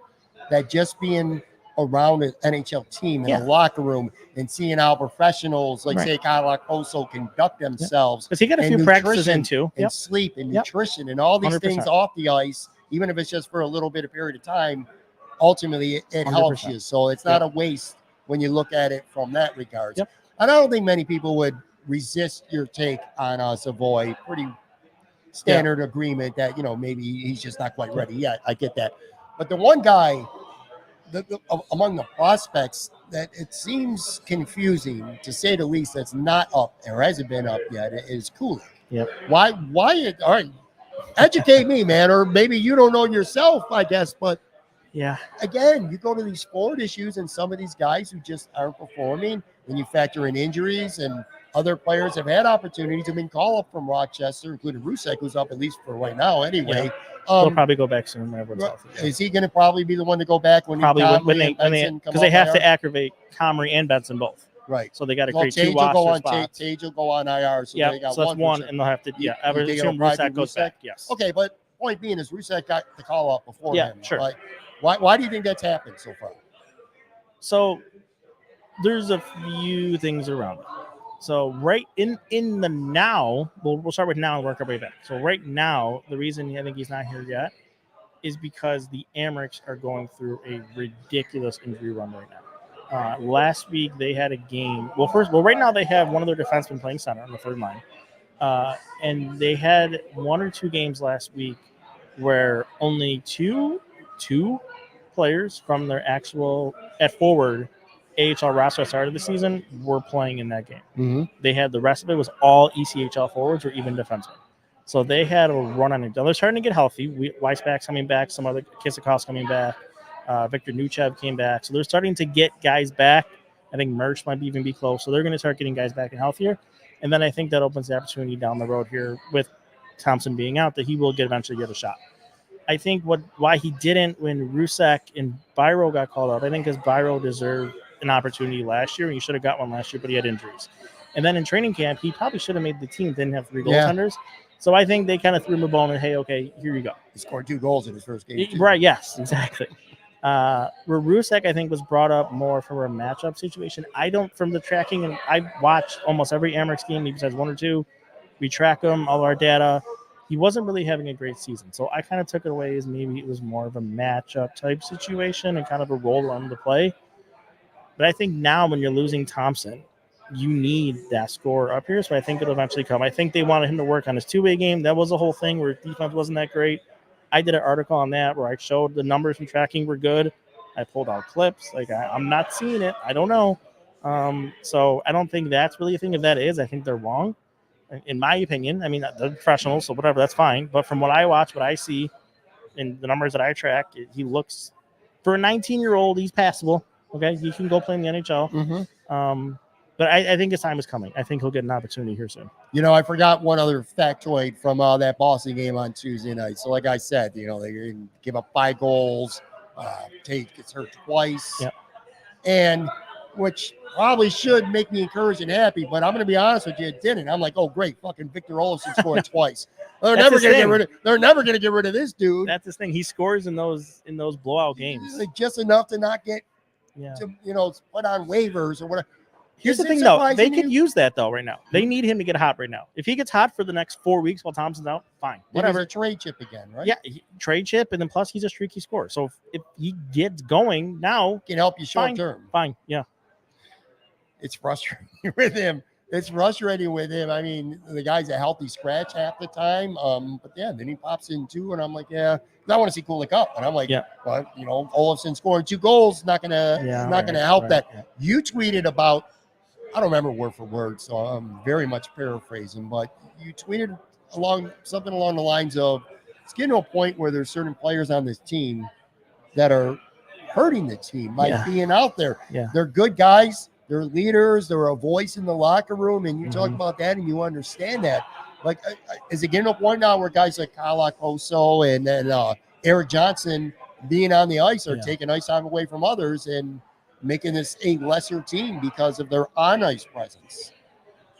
that just being around an NHL team in a locker room and seeing how professionals say Kyle also conduct themselves. Because he got a few practices in too. And sleep and nutrition and all these 100%. things off the ice, even if it's just for a little bit of period of time, ultimately it helps you. So it's not a waste when you look at it from that regard. Yep. And I don't think many people would resist your take on Savoy. Pretty standard agreement that, maybe he's just not quite ready yet. I get that. But the one guy among the prospects that it seems confusing, to say the least, that's not up or hasn't been up yet is Kulik. Yep. Why? All right, educate me, man, or maybe you don't know yourself, I guess. But again, you go to these forward issues, and some of these guys who just aren't performing. When you factor in injuries, and other players have had opportunities, have been called up from Rochester, including Rusek, who's up at least for right now, anyway. Yeah. He'll probably go back soon when everyone's healthy. Is he going to probably be the one to go back when because they have to aggravate Comrie and Benson both. Right. So they got to create two roster spots. Tage will go on IR. So they got that's one, and they'll have to. Rusek goes back. Yes. Okay, but point being is Rusek got the call up before him. Sure. Like, why do you think that's happened so far? So there's a few things around it. So right in the now, we'll start with now and work our way back. So right now, the reason I think he's not here yet is because the Amherst are going through a ridiculous injury run right now. Last week they had a game. Right now they have one of their defensemen playing center on the third line, and they had one or two games last week where only two players from their actual at forward AHL roster at the start of the season were playing in that game. Mm-hmm. They had the rest of it was all ECHL forwards or even defensemen. So they had a run on it. They're starting to get healthy. Weissbach's coming back. Some other Kissikov's coming back. Victor Nuchev came back. So they're starting to get guys back. I think Mersch might even be close. So they're going to start getting guys back and healthier. And then I think that opens the opportunity down the road here with Thompson being out that he will eventually get a shot. I think why he didn't when Rusek and Byro got called up, I think because Byro deserved an opportunity last year, and he should have got one last year, but he had injuries. And then in training camp, he probably should have made the team, didn't have three goaltenders. So I think they kind of threw him a bone and, hey, okay, here you go. He scored 2 goals in his first game. Right, yes, exactly. Where Rusek, I think, was brought up more from a matchup situation. From the tracking, and I watched almost every Amherst game, besides one or two. We track him, all our data. He wasn't really having a great season. So I kind of took it away as maybe it was more of a matchup type situation and kind of a role on the play. But I think now when you're losing Thompson, you need that score up here. So I think it'll eventually come. I think they wanted him to work on his two-way game. That was the whole thing where defense wasn't that great. I did an article on that where I showed the numbers from tracking were good. I pulled out clips. I'm not seeing it. I don't know. So I don't think that's really a thing. If that is, I think they're wrong. In my opinion, I mean, they're professionals, so whatever, that's fine. But from what I watch, what I see, and the numbers that I track, he looks, for a 19-year-old, he's passable. Okay, he can go play in the NHL. Mm-hmm. But I think his time is coming. I think he'll get an opportunity here soon. I forgot one other factoid from that Boston game on Tuesday night. So like I said, they didn't give up 5 goals. Tate gets hurt twice. Yep. And which probably should make me encouraged and happy, but I'm going to be honest with you, it didn't. I'm like, oh, great, fucking Victor Olofsson scored twice. They're never going to get rid of this dude. That's his thing. He scores in those blowout games. Like, just enough to not get to, put on waivers or whatever. Here's the thing, though. They can use that, though, right now. They need him to get hot right now. If he gets hot for the next 4 weeks while Thompson's out, fine. Whatever. A trade chip again, right? Yeah, trade chip, and then plus he's a streaky scorer. So if he gets going now, can help you short term. Fine, yeah. It's frustrating with him. I mean, the guy's a healthy scratch half the time. But yeah, then he pops in too, and I'm like, yeah, I want to see Kulik up. And I'm like, well, Olofsson scoring 2 goals, not gonna help that. Yeah. You tweeted about, I don't remember word for word, so I'm very much paraphrasing, but you tweeted something along the lines of, it's getting to a point where there's certain players on this team that are hurting the team by being out there. Yeah. They're good guys. They're leaders. They're a voice in the locker room, and you talk about that, and you understand that. Like, is it getting to a point now where guys like Kala Koso and then Eric Johnson being on the ice are taking ice time away from others and making this a lesser team because of their on-ice presence?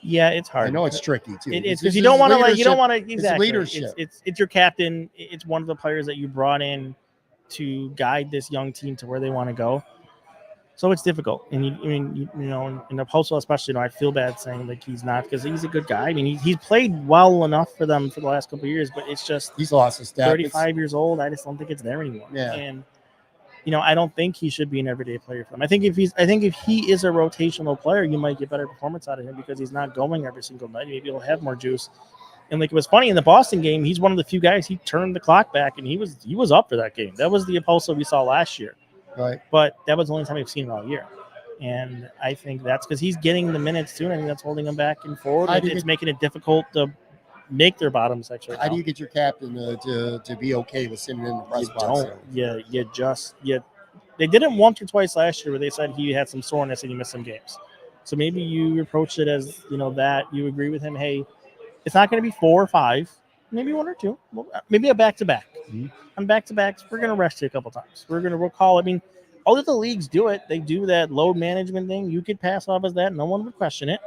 Yeah, it's hard. I know it's tricky too. It's because you don't want to exactly. It's leadership. It's your captain. It's one of the players that you brought in to guide this young team to where they want to go. So it's difficult, and in the postal especially, I feel bad saying like he's not, because he's a good guy. I mean, he's played well enough for them for the last couple of years, but it's just he's lost his step. 35 years old. I just don't think it's there anymore. Yeah. And I don't think he should be an everyday player for them. I think if he is a rotational player, you might get better performance out of him because he's not going every single night. Maybe he'll have more juice. And like, it was funny in the Boston game, he's one of the few guys, he turned the clock back, and he was up for that game. That was the Opolso we saw last year. Right. But that was the only time we've seen him all year. And I think that's because he's getting the minutes too, and I think that's holding him back and forward. It's making it difficult to make their bottom section. How do you get your captain to be okay with sitting in the press box? They did it once or twice last year where they said he had some soreness and he missed some games. So maybe you approach it as, that you agree with him, hey, it's not going to be 4 or 5, maybe 1 or 2, maybe a back-to-back. Mm-hmm. On back-to-backs, we're going to rest you a couple times. We'll call. I mean, all of the leagues do it. They do that load management thing. You could pass off as that. No one would question it.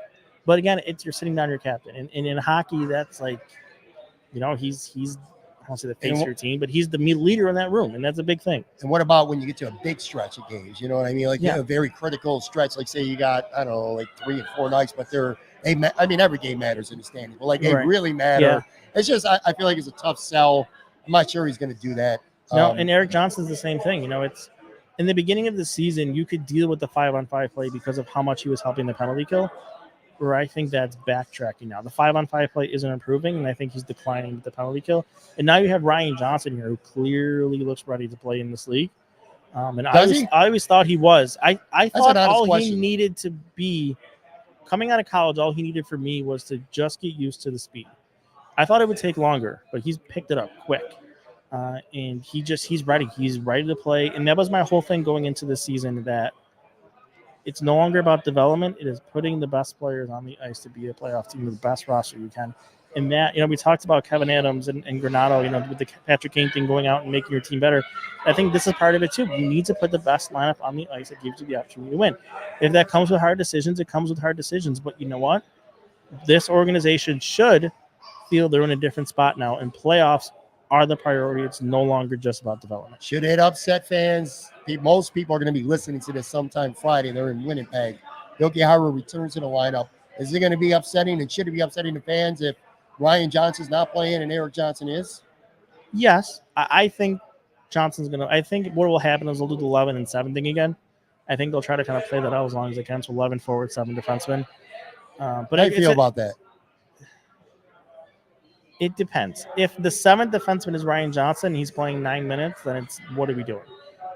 But again, you're sitting down your captain. And in hockey, that's like, he's I don't say the face of your team, but he's the leader in that room, and that's a big thing. And what about when you get to a big stretch of games? You know what I mean? Like, a very critical stretch. Like, say you got, I don't know, like 3 and 4 nights, but every game matters in the standings, but like they really matter. Yeah. It's just, I feel like it's a tough sell. I'm not sure he's going to do that. No, and Eric Johnson's the same thing. It's in the beginning of the season, you could deal with the 5-on-5 play because of how much he was helping the penalty kill. Where I think that's backtracking now. The 5-on-5 play isn't improving, and I think he's declining with the penalty kill. And now you have Ryan Johnson here, who clearly looks ready to play in this league. And I always thought he was. I thought all he needed to be coming out of college. All he needed for me was to just get used to the speed. I thought it would take longer, but he's picked it up quick. And he's ready. He's ready to play. And that was my whole thing going into the season, that it's no longer about development. It is putting the best players on the ice to be a playoff team with the best roster you can. And that, we talked about Kevin Adams and Granato, with the Patrick Kane thing, going out and making your team better. I think this is part of it too. You need to put the best lineup on the ice that gives you the opportunity to win. If that comes with hard decisions, it comes with hard decisions. But you know what? This organization should feel they're in a different spot now, and playoffs are the priority. It's no longer just about development. Should it upset fans? Most people are going to be listening to this sometime Friday. They're in Winnipeg. Yogi Haru returns to the lineup. Is it going to be upsetting, and should it be upsetting to fans if Ryan Johnson's not playing and Eric Johnson is? Yes. I think Johnson's going to – I think what will happen is they'll do the 11 and 7 thing again. I think they'll try to kind of play that out as long as they can. So 11 forward, 7 defensemen. But how do you feel about that? It depends. If the 7th defenseman is Ryan Johnson, he's playing 9 minutes, then it's what are we doing?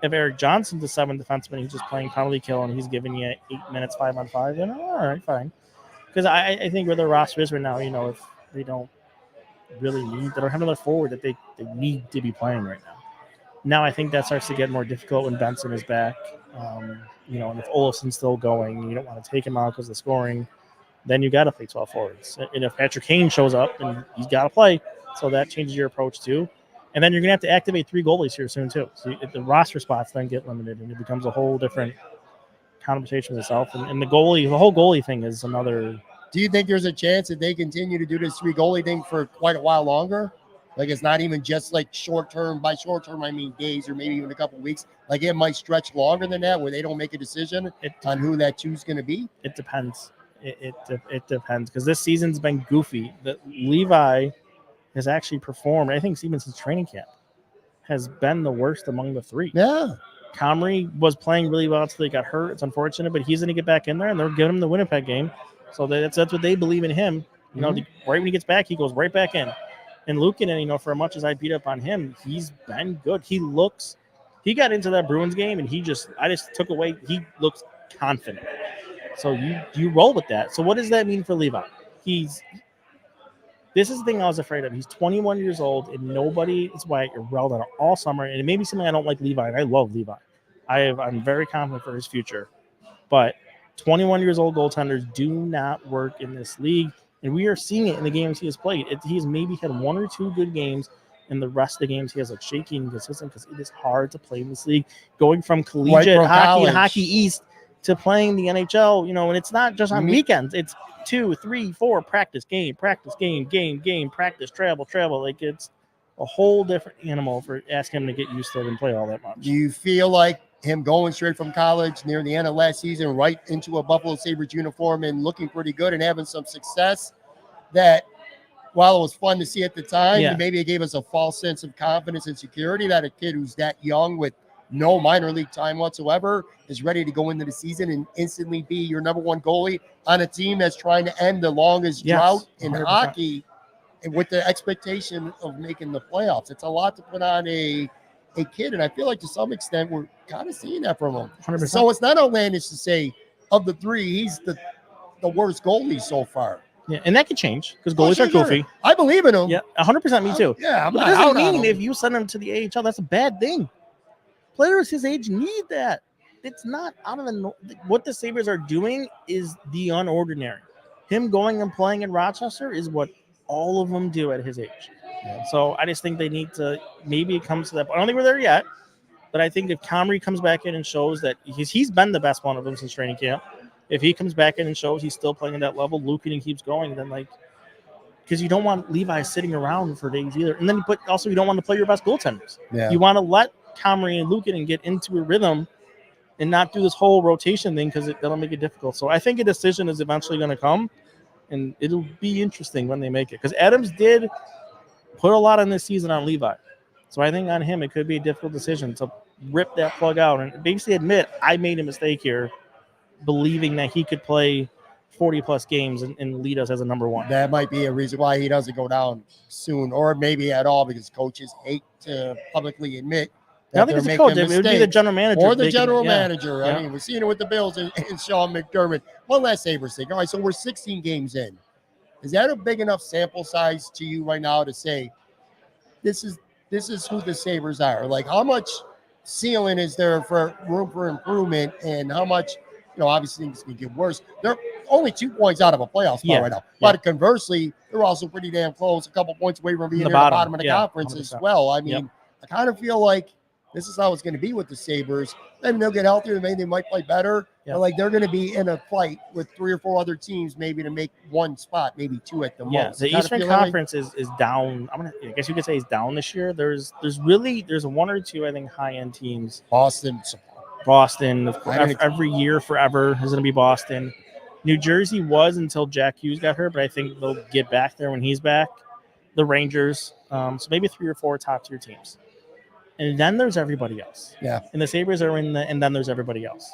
If Eric Johnson's the 7th defenseman, he's just playing penalty kill, and he's giving you 8 minutes, 5-on-5, then all right, fine. Because I think where the roster is right now, if they don't really need, they don't have another forward that they need to be playing right now. Now I think that starts to get more difficult when Benson is back. And if Olofsson's still going, and you don't want to take him out because of the scoring, then you got to play 12 forwards. And if Patrick Kane shows up, then he's got to play. So that changes your approach too. And then you're going to have to activate 3 goalies here soon too. So the roster spots then get limited, and it becomes a whole different conversation with itself. And the whole goalie thing is another. Do you think there's a chance that they continue to do this 3 goalie thing for quite a while longer? Like it's not even just like short term. By short term, I mean days or maybe even a couple of weeks. Like it might stretch longer than that, where they don't make a decision on who that 2's going to be. It depends. It depends, because this season's been goofy. That Levi has actually performed, I think, even since training camp, has been the worst among the 3. Yeah. Comrie was playing really well until he got hurt. It's unfortunate, but he's going to get back in there, and they're giving him the Winnipeg game. So that's what they believe in him. You know, right when he gets back, he goes right back in. And Luukkonen, you know, for as much as I beat up on him, he's been good. He got into that Bruins game, and I just took away. He looks confident. So you roll with that. So what does that mean for Levi? This is the thing I was afraid of. He's 21 years old, and nobody is why you're riled out all summer. And it may be something I don't like Levi, and I love Levi. I'm very confident for his future. But 21 years old goaltenders do not work in this league. And we are seeing it in the games he has played. He's maybe had 1 or 2 good games, and the rest of the games he has like shaky and inconsistent, because it is hard to play in this league. Going from collegiate hockey and Hockey East to playing the NHL, you know, and it's not just on weekends. It's 2, 3, 4 practice, game, practice, game, practice, travel. Like it's a whole different animal for asking him to get used to it and play all that much. Do you feel like him going straight from college near the end of last season right into a Buffalo Sabres uniform and looking pretty good and having some success, that while it was fun to see at the time, maybe it gave us a false sense of confidence and security that a kid who's that young with no minor league time whatsoever is ready to go into the season and instantly be your number 1 goalie on a team that's trying to end the longest drought in 100%. Hockey, and with the expectation of making the playoffs. It's a lot to put on a kid, and I feel like to some extent we're kind of seeing that from him. 100%. So it's not outlandish to say of the 3, he's the worst goalie so far. Yeah, and that could change because goalies are goofy. I believe in him. Yeah, 100%. Me too. I'm but not it doesn't out mean on him. if you send him to the AHL, that's a bad thing. Players his age need that. It's not out of the. What the Sabres are doing is the unordinary. Him going and playing in Rochester is what all of them do at his age. Yeah. So I just think they need to. Maybe it comes to that. I don't think we're there yet, but I think if Comrie comes back in and shows that he's been the best one of them since training camp. If he comes back in and shows he's still playing at that level, Luukkonen keeps going, then because you don't want Levi sitting around for days either. And then, but also you don't want to play your best goaltenders. Yeah. You want to let Comrie and Luukkonen get into a rhythm and not do this whole rotation thing, because that'll make it difficult. So I think a decision is eventually going to come, and it'll be interesting when they make it. Because Adams did put a lot on this season on Levi. So I think on him it could be a difficult decision to rip that plug out and basically admit, I made a mistake here, believing that he could play 40-plus games and lead us as a number 1. That might be a reason why he doesn't go down soon, or maybe at all, because coaches hate to publicly admit that I think it's a coach. It would be the general manager. Or the general manager. I mean, we're seeing it with the Bills and Sean McDermott. One last Sabres thing. All right, so we're 16 games in. Is that a big enough sample size to you right now to say this is who the Sabres are? Like, how much ceiling is there for room for improvement, and how much, obviously things can get worse. They're only 2 points out of a playoff spot right now. But conversely, they're also pretty damn close, a couple points away from being near the bottom of the conference 100%. As well. I mean, I kind of feel like this is how it's going to be with the Sabres. Maybe they'll get healthier. Maybe they might play better. But like they're going to be in a fight with 3 or 4 other teams, maybe to make 1 spot, maybe 2 at the most. The Eastern Conference is down. I guess you could say it's down this year. There's 1 or 2, I think, high-end teams. Boston, every year forever is going to be Boston. New Jersey was until Jack Hughes got hurt, but I think they'll get back there when he's back. The Rangers, so maybe 3 or 4 top-tier teams. And then there's everybody else. Yeah. And the Sabres are and then there's everybody else.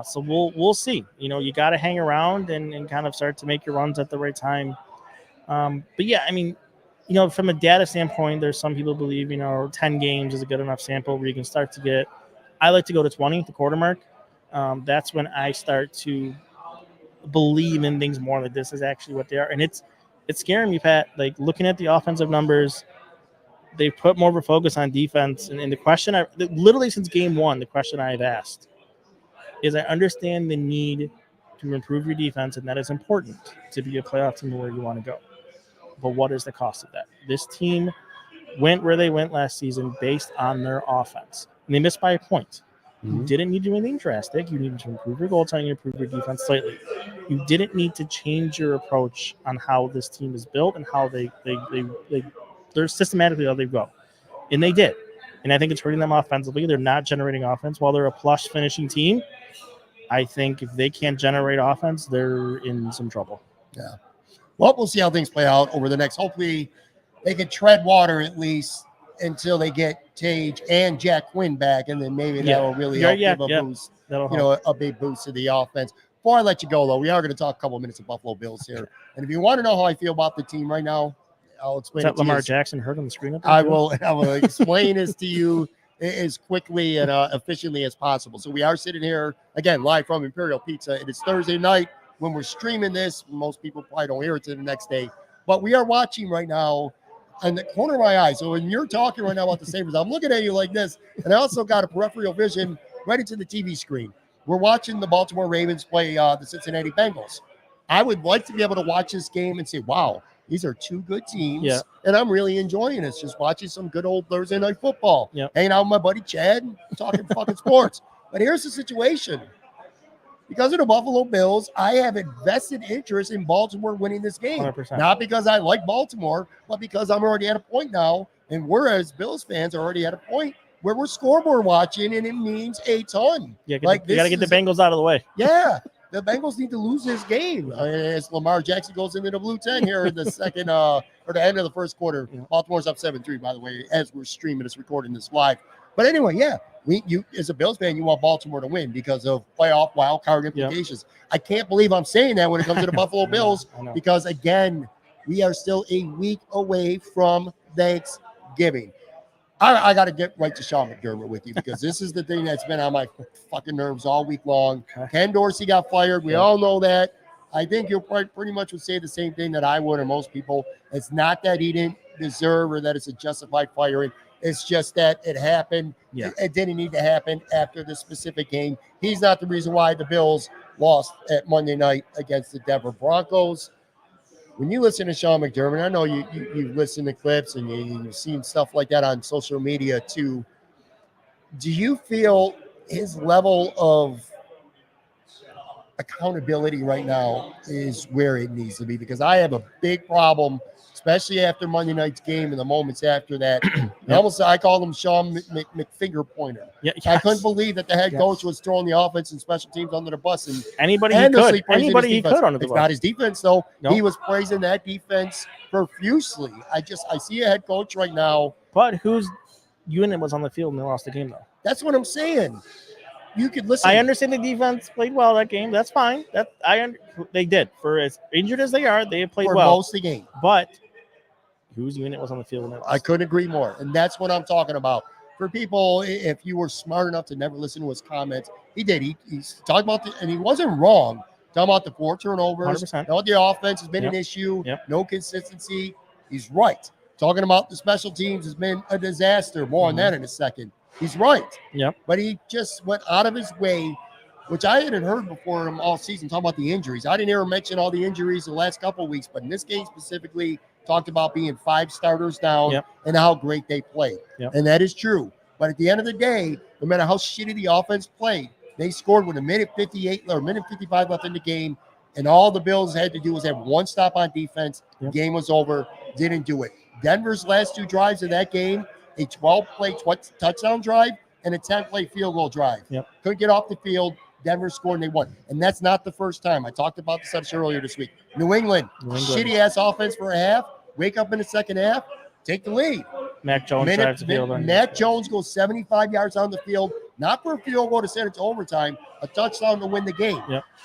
So we'll see. You got to hang around and kind of start to make your runs at the right time. But yeah, I mean, from a data standpoint, there's some people believe, 10 games is a good enough sample where you can start to get. I like to go to 20, the quarter mark. That's when I start to believe in things more, like this is actually what they are. And it's scaring me, Pat. Like, looking at the offensive numbers, they put more of a focus on defense. And the question literally since game 1, the question I've asked is, I understand the need to improve your defense, and that is important to be a playoff team where you want to go. But what is the cost of that? This team went where they went last season based on their offense. And they missed by a point. You didn't need to do anything drastic. You needed to improve your goaltending, improve your defense slightly. You didn't need to change your approach on how this team is built and how they're systematically how they go. And they did. And I think it's hurting them offensively. They're not generating offense. While they're a plush finishing team, I think if they can't generate offense, they're in some trouble. Yeah. Well, we'll see how things play out over the next. Hopefully, they can tread water at least until they get Tage and Jack Quinn back, and then maybe that'll really help give a boost. That'll help. A big boost to the offense. Before I let you go, though, we are going to talk a couple of minutes of Buffalo Bills here. And if you want to know how I feel about the team right now, I'll explain. Is that Lamar Jackson heard on the screen? I will explain this to you as quickly and efficiently as possible. So we are sitting here again live from Imperial Pizza. It is Thursday night when we're streaming this. Most people probably don't hear it till the next day, but we are watching right now in the corner of my eye. So when you're talking right now about the Sabres, I'm looking at you like this, and I also got a peripheral vision right into the TV screen. We're watching the Baltimore Ravens play the Cincinnati Bengals. I would like to be able to watch this game and say, wow, these are two good teams, and I'm really enjoying this, just watching some good old Thursday night football, hanging out with my buddy Chad, talking fucking sports. But here's the situation. Because of the Buffalo Bills, I have a vested interest in Baltimore winning this game. 100%. Not because I like Baltimore, but because I'm already at a point now, and we're, as Bills fans, are already at a point where we're scoreboard watching, and it means a ton. Yeah, you got to get the Bengals out of the way. Yeah, the Bengals need to lose this game. As Lamar Jackson goes into the blue 10 here in the second or the end of the first quarter. Baltimore's up 7-3, by the way, as we're streaming this, recording this live. But anyway, you as a Bills fan, you want Baltimore to win because of playoff wild card implications. I can't believe I'm saying that when it comes to the Buffalo Bills because, again, we are still a week away from Thanksgiving. I got to get right to Sean McDermott with you because this is the thing that's been on my fucking nerves all week long. Ken Dorsey got fired. We all know that. I think you'll pretty much would say the same thing that I would or most people. It's not that he didn't deserve or that it's a justified firing. It's just that it happened. It didn't need to happen after this specific game. He's not the reason why the Bills lost at Monday night against the Denver Broncos. When you listen to Sean McDermott, I know you've listened to clips and you've seen stuff like that on social media too. Do you feel his level of accountability right now is where it needs to be? Because I have a big problem, especially after Monday night's game and the moments after that. I call him Sean McFinger Pointer. I couldn't believe that the head coach was throwing the offense and special teams under the bus. And anybody he could under the bus. It's not his defense, though. Nope. He was praising that defense profusely. I see a head coach right now. But whose unit was on the field and they lost the game, though? That's what I'm saying. You could listen. I understand the defense played well that game. That's fine. They did. For as injured as they are, they played well. Most of the game. But whose unit was on the field? I couldn't agree more. And that's what I'm talking about. For people, if you were smart enough to never listen to his comments, he did. He's talking about and he wasn't wrong. Talking about the 4 turnovers. 100%. Know the offense has been an issue. No consistency. He's right. Talking about the special teams has been a disaster. More on that in a second. He's right. But he just went out of his way, which I hadn't heard before him all season, talking about the injuries. I didn't hear him mention all the injuries the last couple of weeks, but in this game specifically, talked about being 5 starters down and how great they played. And that is true. But at the end of the day, no matter how shitty the offense played, they scored with a minute 58 or minute 55 left in the game, and all the Bills had to do was have one stop on defense. Game was over. Didn't do it. Denver's last 2 drives of that game, a 12-play touchdown drive and a 10-play field goal drive. Couldn't get off the field. Denver scored and they won. And that's not the first time. I talked about the subject earlier this week. New England. Shitty-ass offense for a half. Wake up in the second half. Take the lead. Mac Jones drives the field. Mac Jones goes 75 yards on the field. Not for a field goal to send it to overtime. A touchdown to win the game.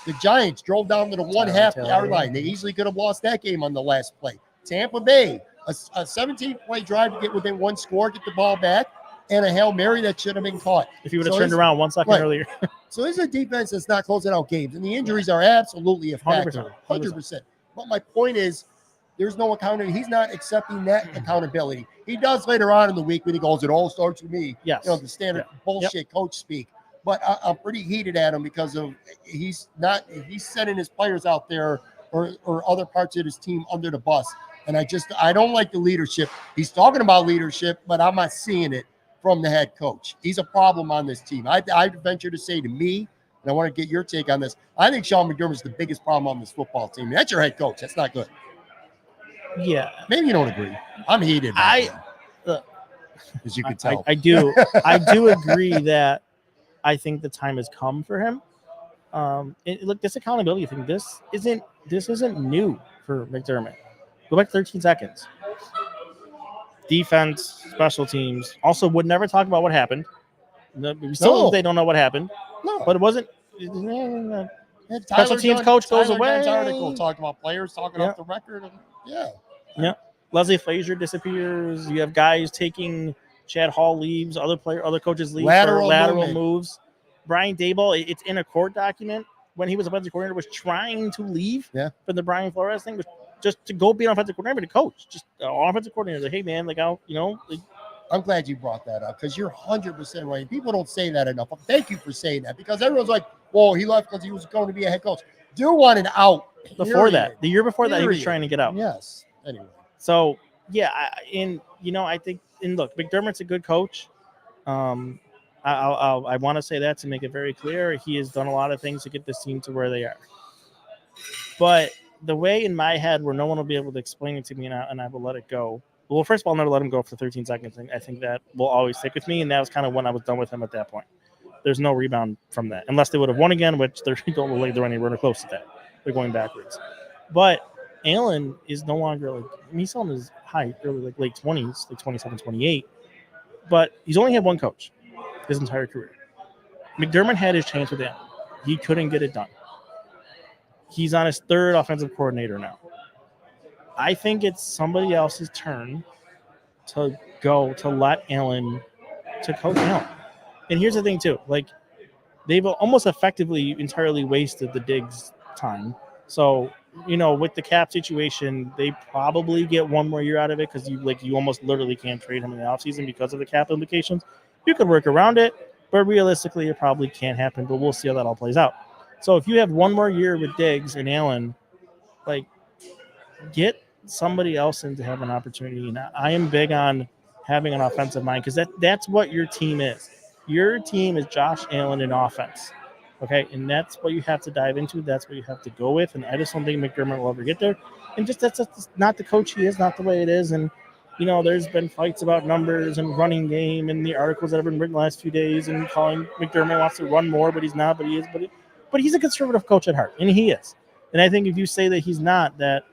The Giants drove down to the 1.5-yard line. They easily could have lost that game on the last play. Tampa Bay. A 17-play drive to get within 1 score, get the ball back, and a Hail Mary that should have been caught. If you would have turned around 1 second earlier. So this is a defense that's not closing out games, and the injuries are absolutely a factor. 100%. But my point is, there's no accountability. He's not accepting that accountability. He does later on in the week when he goes, it all starts with me. The standard bullshit coach speak. But I'm pretty heated at him because of he's sending his players out there or other parts of his team under the bus. And I don't like the leadership. He's talking about leadership, but I'm not seeing it. from the head coach. He's a problem on this team. I'd venture to say to me, and I want to get your take on this, I think Sean McDermott is the biggest problem on this football team. That's your head coach. That's not good. Yeah. Maybe you don't agree. I'm heated. As you can tell. I do agree that I think the time has come for him. Look, this accountability thing, this isn't new for McDermott. Go back 13 seconds. Defense, special teams. Also, would never talk about what happened. They don't know what happened. No, but it wasn't. Special teams coach goes away. Article talking about players talking off the record. Yeah. Leslie Frazier disappears. You have guys taking. Chad Hall leaves. Other coaches leave for lateral moves. Brian Daboll, it's in a court document when he was offensive coordinator, was trying to leave for the Brian Flores thing, just to go be an offensive coordinator, to coach, just an offensive coordinator. Like, hey man, I'm glad you brought that up because you're 100% right. People don't say that enough. Thank you for saying that because everyone's like, "Well, he left because he was going to be a head coach." Dude wanted out. Before that, the year before that, he was trying to get out. Yes. Anyway. So yeah, I think, and look, McDermott's a good coach. I want to say that to make it very clear. He has done a lot of things to get this team to where they are. But the way in my head where no one will be able to explain it to me and I will let it go. Well, first of all, I'll never let him go for 13 seconds. I think that will always stick with me, and that was kind of when I was done with him at that point. There's no rebound from that, unless they would have won again, which they don't look like they're anywhere close to that. They're going backwards. But Allen is no longer he's on his high, early, late 20s, 27, 28. But he's only had one coach his entire career. McDermott had his chance with Allen. He couldn't get it done. He's on his third offensive coordinator now. I think it's somebody else's turn to let Allen to coach Allen. And here's the thing too, they've almost effectively entirely wasted the Diggs time. So, with the cap situation, they probably get one more year out of it because you almost literally can't trade him in the offseason because of the cap implications. You could work around it, but realistically, it probably can't happen. But we'll see how that all plays out. So if you have one more year with Diggs and Allen, get somebody else in to have an opportunity. And I am big on having an offensive mind because that's what your team is. Your team is Josh Allen in offense. Okay, and that's what you have to dive into. That's what you have to go with. And I just don't think McDermott will ever get there. And that's not the coach he is, not the way it is. And, there's been fights about numbers and running game and the articles that have been written the last few days and calling McDermott wants to run more, but he's not, but he is. But he's a conservative coach at heart, and he is. And I think if you say that he's not, that,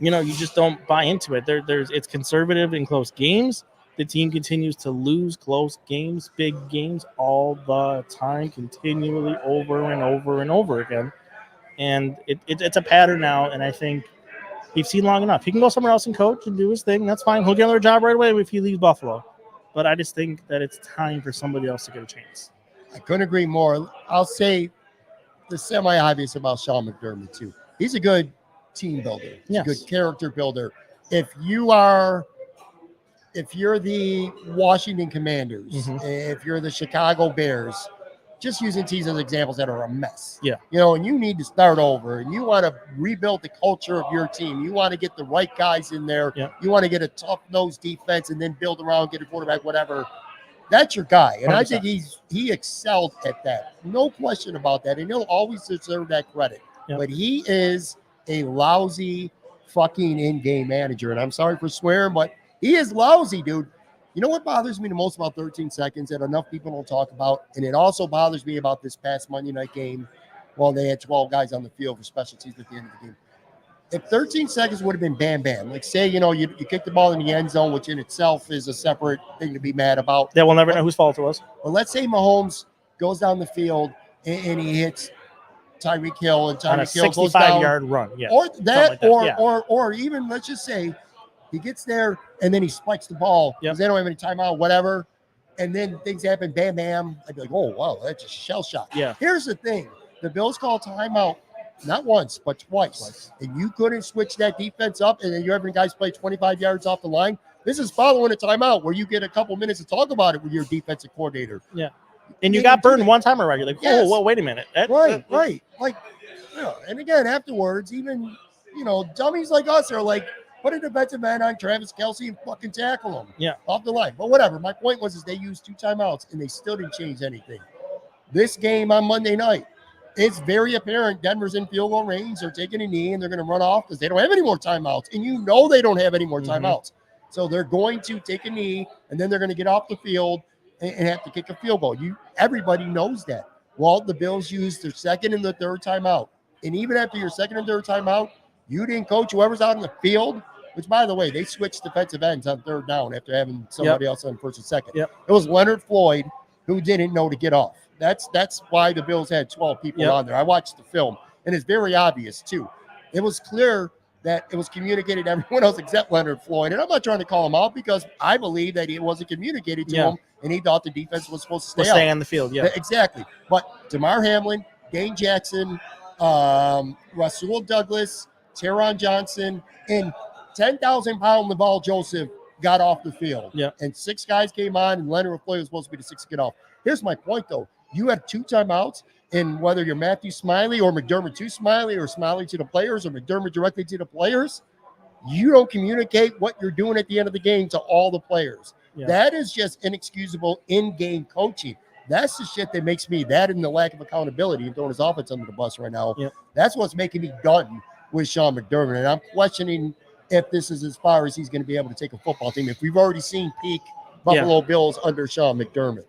you just don't buy into it. It's conservative in close games. The team continues to lose close games, big games all the time, continually over and over and over again. And it's a pattern now, and I think we've seen long enough. He can go somewhere else and coach and do his thing. That's fine. He'll get another job right away if he leaves Buffalo. But I just think that it's time for somebody else to get a chance. I couldn't agree more. I'll say the semi-obvious about Sean McDermott, too. He's a good team builder. He's a good character builder. If you're the Washington Commanders, if you're the Chicago Bears, just using teams as examples that are a mess. Yeah. And you need to start over and you want to rebuild the culture of your team. You want to get the right guys in there. Yeah. You want to get a tough-nosed defense and then build around, get a quarterback, whatever. That's your guy. And 100%. I think he excelled at that. No question about that. And he'll always deserve that credit. Yep. But he is a lousy fucking in-game manager. And I'm sorry for swearing, but he is lousy, dude. You know what bothers me the most about 13 seconds that enough people don't talk about? And it also bothers me about this past Monday night game. Well, they had 12 guys on the field for special teams at the end of the game. If 13 seconds would have been bam, like say, you kick the ball in the end zone, which in itself is a separate thing to be mad about. Yeah, we'll never know whose fault it was. But let's say Mahomes goes down the field and he hits Tyreek Hill and Tyreek Hill goes down. 65-yard run, yeah. Or that, or even let's just say he gets there and then he spikes the ball because they don't have any timeout, whatever. And then things happen, bam. I'd be like, oh, wow, that's a shell shock. Yeah. Here's the thing. The Bills call timeout not once, but twice. And you couldn't switch that defense up, and then you're having guys play 25 yards off the line. This is following a timeout where you get a couple minutes to talk about it with your defensive coordinator. Yeah. And you got burned one time already. Like, oh, well, wait a minute. Right. Like, and again, afterwards, even, dummies like us are like, Put a defensive end on Travis Kelce and fucking tackle him. Yeah. Off the line. But whatever. My point was they used 2 timeouts and they still didn't change anything. This game on Monday night, it's very apparent Denver's in field goal range. They're taking a knee and they're going to run off because they don't have any more timeouts. And you know they don't have any more timeouts. So they're going to take a knee and then they're going to get off the field and have to kick a field goal. Everybody knows that. Well, the Bills used their second and the third timeout. And even after your second and third timeout, you didn't coach whoever's out in the field, which, by the way, they switched defensive ends on third down after having somebody else on first and second. It was Leonard Floyd who didn't know to get off. That's why the Bills had 12 people on there. I watched the film, and it's very obvious, too. It was clear that it was communicated to everyone else except Leonard Floyd. And I'm not trying to call him out because I believe that it wasn't communicated to him, and he thought the defense was supposed to stay on the field. Yeah, exactly. But Damar Hamlin, Dane Jackson, Rasul Douglas, Teron Johnson, and 10,000-pound Laval Joseph got off the field. And 6 guys came on, and Leonard Floyd was supposed to be the 6th to get off. Here's my point, though. You have 2 timeouts, and whether you're Matthew Smiley or McDermott to Smiley or Smiley to the players or McDermott directly to the players, you don't communicate what you're doing at the end of the game to all the players. That is just inexcusable in-game coaching. That's the shit that makes me, that and the lack of accountability and throwing his offense under the bus right now. That's what's making me done with Sean McDermott. And I'm questioning if this is as far as he's going to be able to take a football team. If we've already seen peak Buffalo Bills under Sean McDermott.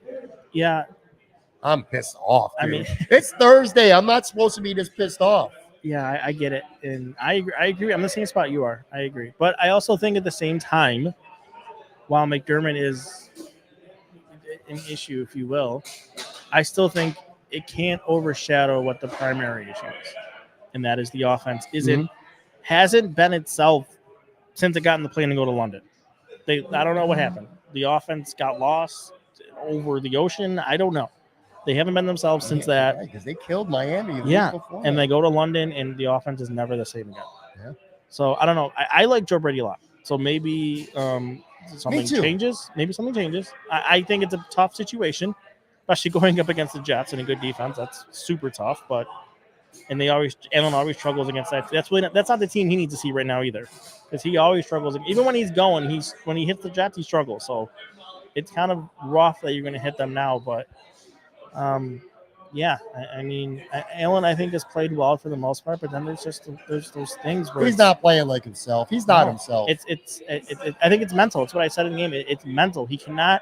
I'm pissed off, dude. I mean, it's Thursday. I'm not supposed to be this pissed off. Yeah, I get it. And I agree. I'm the same spot you are. I agree. But I also think at the same time, while McDermott is an issue, if you will, I still think it can't overshadow what the primary issue is. And that is the offense hasn't been itself since it got in the plane to go to London. I don't know what happened. The offense got lost over the ocean. I don't know. They haven't been themselves since that. Because they killed Miami. And they go to London, and the offense is never the same again. So I don't know. I like Joe Brady a lot. So maybe something changes. Maybe something changes. I think it's a tough situation, especially going up against the Jets and a good defense. That's super tough. And Allen always struggles against that. That's not the team he needs to see right now either, because he always struggles. Even when he's going, when he hits the Jets, he struggles. So it's kind of rough that you're going to hit them now, but. I mean, Allen, I think, has played well for the most part, but then there's those things where he's not playing like himself. He's not himself. I think it's mental. It's what I said in the game. It's mental. He cannot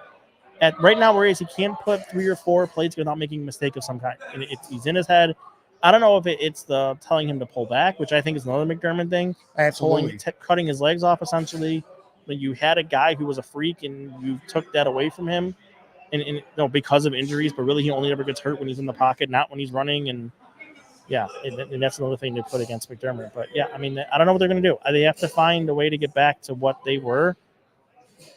right now where he is. He can't put 3 or 4 plays without making a mistake of some kind. And he's in his head. I don't know if it's the telling him to pull back, which I think is another McDermott thing. Absolutely, cutting his legs off essentially. When you had a guy who was a freak and you took that away from him. And because of injuries, but really he only ever gets hurt when he's in the pocket, not when he's running. And that's another thing to put against McDermott. But I mean, I don't know what they're going to do. They have to find a way to get back to what they were.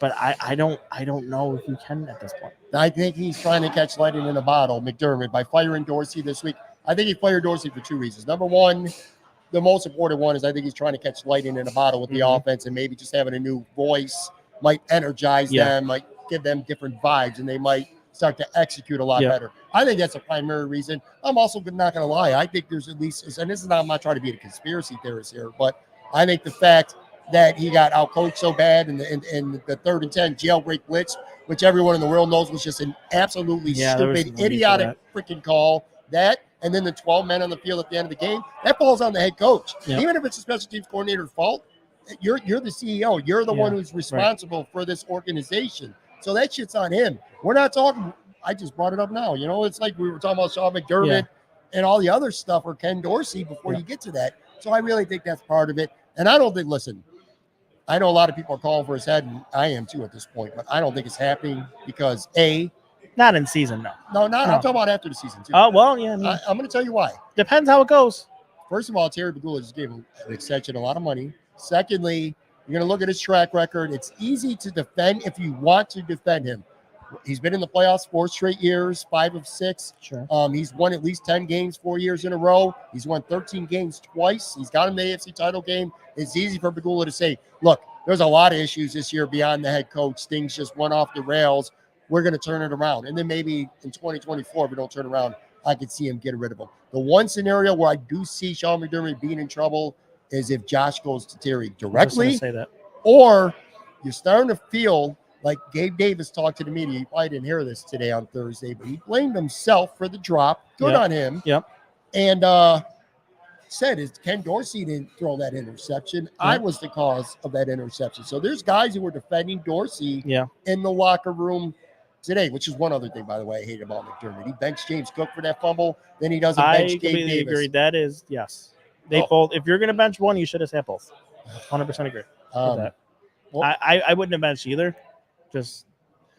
But I don't know if you can at this point. I think he's trying to catch lightning in a bottle, McDermott, by firing Dorsey this week. I think he fired Dorsey for 2 reasons. Number one, the most important one is I think he's trying to catch lightning in a bottle with the offense, and maybe just having a new voice might energize them, might give them different vibes, and they might start to execute a lot better. I think that's a primary reason. I'm also not going to lie. I think there's at least, and this is not, I'm not trying to be a conspiracy theorist here, but I think the fact that he got outcoached so bad in the 3rd and 10 jailbreak blitz, which everyone in the world knows was just an absolutely stupid, idiotic freaking call. That, and then the 12 men on the field at the end of the game, that falls on the head coach. Even if it's a special teams coordinator's fault, you're the CEO. You're the one who's responsible for this organization. So that shit's on him. We're not talking. I just brought it up now. It's like we were talking about Sean McDermott and all the other stuff, or Ken Dorsey before you get to that. So I really think that's part of it. And I don't think, listen, I know a lot of people are calling for his head, and I am too at this point, but I don't think it's happening because not in season, no. I'm talking about after the season too. Oh, well, yeah. I mean, I'm going to tell you why. Depends how it goes. First of all, Terry Pegula just gave him an extension, a lot of money. Secondly, you're going to look at his track record. It's easy to defend if you want to defend him. He's been in the playoffs 4 straight years, 5 of 6. Sure. He's won at least 10 games 4 years in a row. He's won 13 games twice. He's got him the AFC title game. It's easy for Pegula to say, look, there's a lot of issues this year beyond the head coach. Things just went off the rails. We're going to turn it around. And then maybe in 2024, if we don't turn around, I could see him get rid of him. The one scenario where I do see Sean McDermott being in trouble is if Josh goes to Terry I was directly, gonna say that. or you're starting to feel like Gabe Davis talked to the media. You probably didn't hear this today on Thursday, but he blamed himself for the drop. Good Yep. on him. Yep. And said is Ken Dorsey didn't throw that interception. I Yep. was the cause of that interception. So there's guys who were defending Dorsey Yeah. in the locker room today, which is one other thing, by the way, I hate about McDermott. He benched James Cook for that fumble. Then he doesn't I bench Gabe completely Davis. agree. That is, yes. They both, if you're going to bench one, you should have had both. 100% agree with that. well- I wouldn't have benched either. Just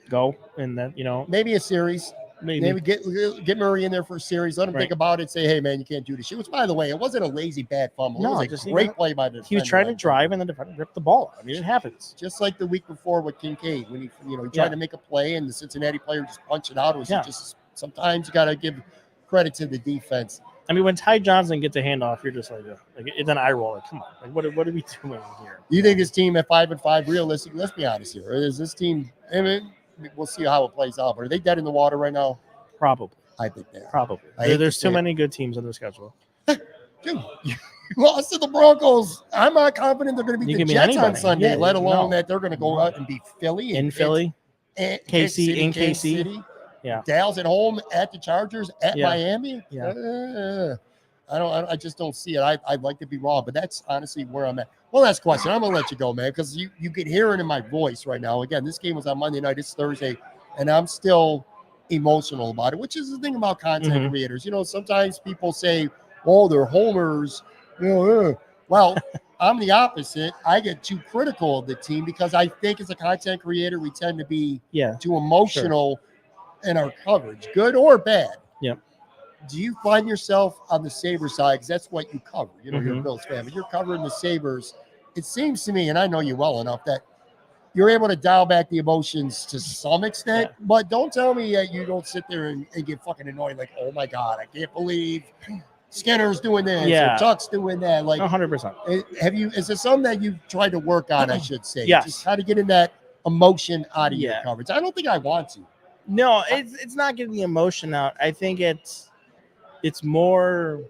go and then, Maybe a series. Maybe get Murray in there for a series. Let him think about it. Say, hey, man, you can't do this shit. Which, by the way, it wasn't a lazy, bad fumble. No, it was a great play by the defender. He was trying to drive and then the defender ripped the ball out. I mean, it happens. Just like the week before with Kincaid, when he tried to make a play and the Cincinnati player just punched it out. It was just sometimes you got to give credit to the defense. I mean, when Tage Thompson gets a handoff, you're just like it's an eye roll. Like, come on, like what are we doing here? Do you think this team at 5-5, realistically, let's be honest here, is this team? I mean, we'll see how it plays out. But are they dead in the water right now? Probably. I think they are. Probably. There's too many good teams on their schedule. Dude, you lost to the Broncos. I'm not confident they're going to beat the Jets on Sunday, let alone that they're going to go out and beat Philly. In Philly. KC. City. Yeah. Dallas at home, at the Chargers, at Miami. Yeah. I just don't see it. I'd like to be wrong, but that's honestly where I'm at. One last question. I'm going to let you go, man, because you can hear it in my voice right now. Again, this game was on Monday night. It's Thursday, and I'm still emotional about it, which is the thing about content creators. Sometimes people say, oh, they're homers. Well, I'm the opposite. I get too critical of the team because I think as a content creator, we tend to be too emotional in our coverage, good or bad. Yep. Do you find yourself on the Sabres side? Because that's what you cover. You're a Bills fan, but you're covering the Sabres. It seems to me, and I know you well enough, that you're able to dial back the emotions to some extent, but don't tell me that you don't sit there and get fucking annoyed like, oh my God, I can't believe Skinner's doing this or Chuck's doing that. Like 100%. Is it something that you've tried to work on, I should say? Yes. Just how to get in that emotion out of your coverage. I don't think I want to. No, it's not getting the emotion out. I think it's more,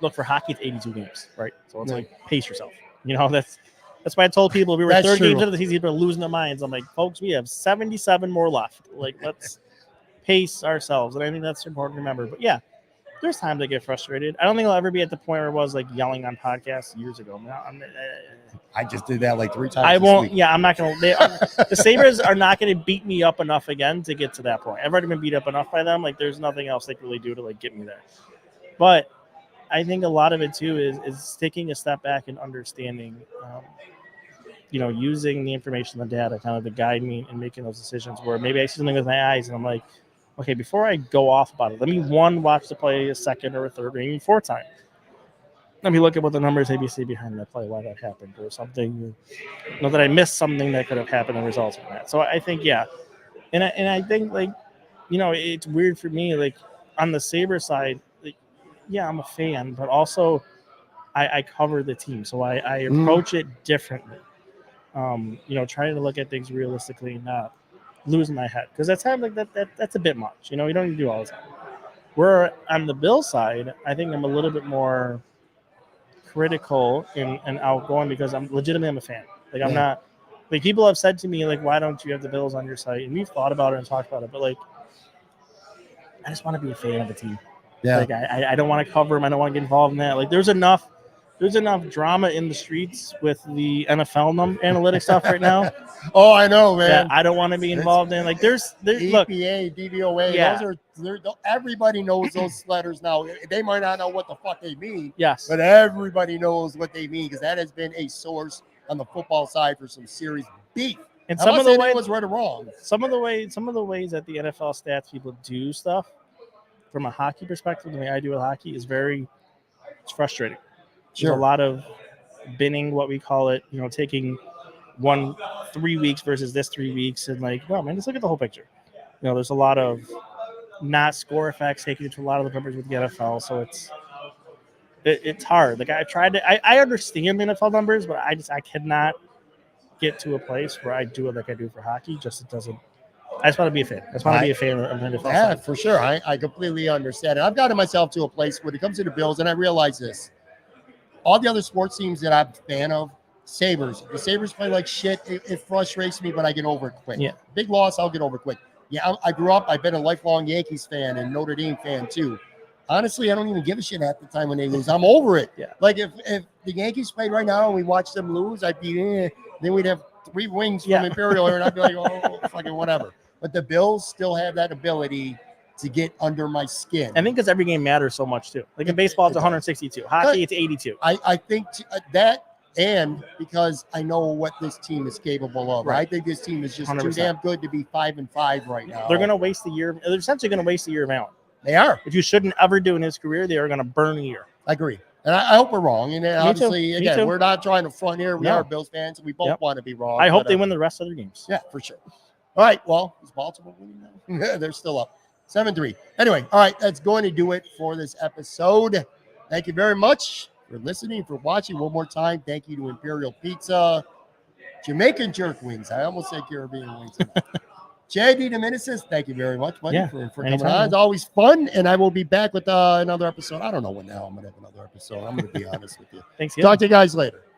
look, for hockey, it's 82 games, right? So it's like, pace yourself. That's why I told people we were third games into the season, people are losing their minds. I'm like, folks, we have 77 more left. Like, let's pace ourselves. And I think that's important to remember. But yeah, there's times I get frustrated. I don't think I'll ever be at the point where I was like yelling on podcasts years ago. I just did that like 3 times. I won't. Yeah, I'm not going to. The Sabres are not going to beat me up enough again to get to that point. I've already been beat up enough by them. Like, there's nothing else they can really do to like get me there. But I think a lot of it too is taking a step back and understanding, using the information, the data, kind of to guide me in making those decisions. Where maybe I see something with my eyes and I'm like, okay, before I go off about it, let me watch the play a second or a third or even 4th time. Let me look at what the numbers ABC behind that play, why that happened, or something. That I missed something that could have happened and resulted in that. So I think, and I think it's weird for me, like on the Sabres side, like, I'm a fan, but also I cover the team, so I approach it differently. Trying to look at things realistically and not losing my head, because that's like that's a bit much. You don't need to do all the time. Where on the Bill side, I think I'm a little bit more critical and outgoing because I'm a fan. Like, I'm not, like, people have said to me, like, why don't you have the Bills on your site? And we've thought about it and talked about it, but like, I just want to be a fan of the team. Yeah. Like, I don't want to cover them. I don't want to get involved in that. Like, there's enough drama in the streets with the NFL analytics stuff right now. Oh, I know, man. I don't want to be involved in. Like, there's EPA, look, DVOA. Everybody knows those letters now. They might not know what the fuck they mean. Yes, but everybody knows what they mean, because that has been a source on the football side for some serious beef. And some of the ways was right or wrong. Some of the ways that the NFL stats people do stuff from a hockey perspective, the way I do with hockey, is it's frustrating. Sure. There's a lot of binning, what we call it, taking 3 weeks versus this 3 weeks, and like, well, man, just look at the whole picture. There's a lot of not score effects taken into a lot of the numbers with the NFL, so it's hard. Like, I understand the NFL numbers, but I cannot get to a place where I do it like I do for hockey. I just want to be a fan. I just want to be a fan of the NFL. Yeah, for sure. I completely understand it. I've gotten myself to a place when it comes to the Bills, and I realize this. all the other sports teams that I'm a fan of, Sabres. The Sabres play like shit. It frustrates me, but I get over it quick. Yeah. Big loss, I'll get over it quick. Yeah, I grew up. I've been a lifelong Yankees fan and Notre Dame fan too. Honestly, I don't even give a shit half the time when they lose. I'm over it. Yeah. Like if the Yankees played right now and we watched them lose, I'd be then we'd have 3 wings from Imperial and I'd be like, oh, fucking whatever. But the Bills still have that ability to get under my skin. I think because every game matters so much too. Like in baseball, it's 162. Hockey, it's 82. I think that, and because I know what this team is capable of. Right. I think this team is just 100%. too damn good to be 5-5 right now. They're going to waste the year. They're essentially going to waste the year of Allen. They are. If you shouldn't ever do in his career, they are going to burn a year. I agree. And I hope we're wrong. And obviously, Me again, too. we're not trying to front here. We No. are Bills fans, and we both want to be wrong. I hope they win the rest of their games. Yeah, for sure. All right. Well, is Baltimore winning now? They're still up 7-3. Anyway, all right. That's going to do it for this episode. Thank you very much for listening, for watching. One more time, thank you to Imperial Pizza, Jamaican jerk wings. I almost said Caribbean wings. Chad DeDominicis, thank you very much, buddy, for coming anytime. on. It's always fun, and I will be back with another episode. I don't know when the hell I'm going to have another episode. I'm going to be honest with you. Thanks. Talk to you guys later.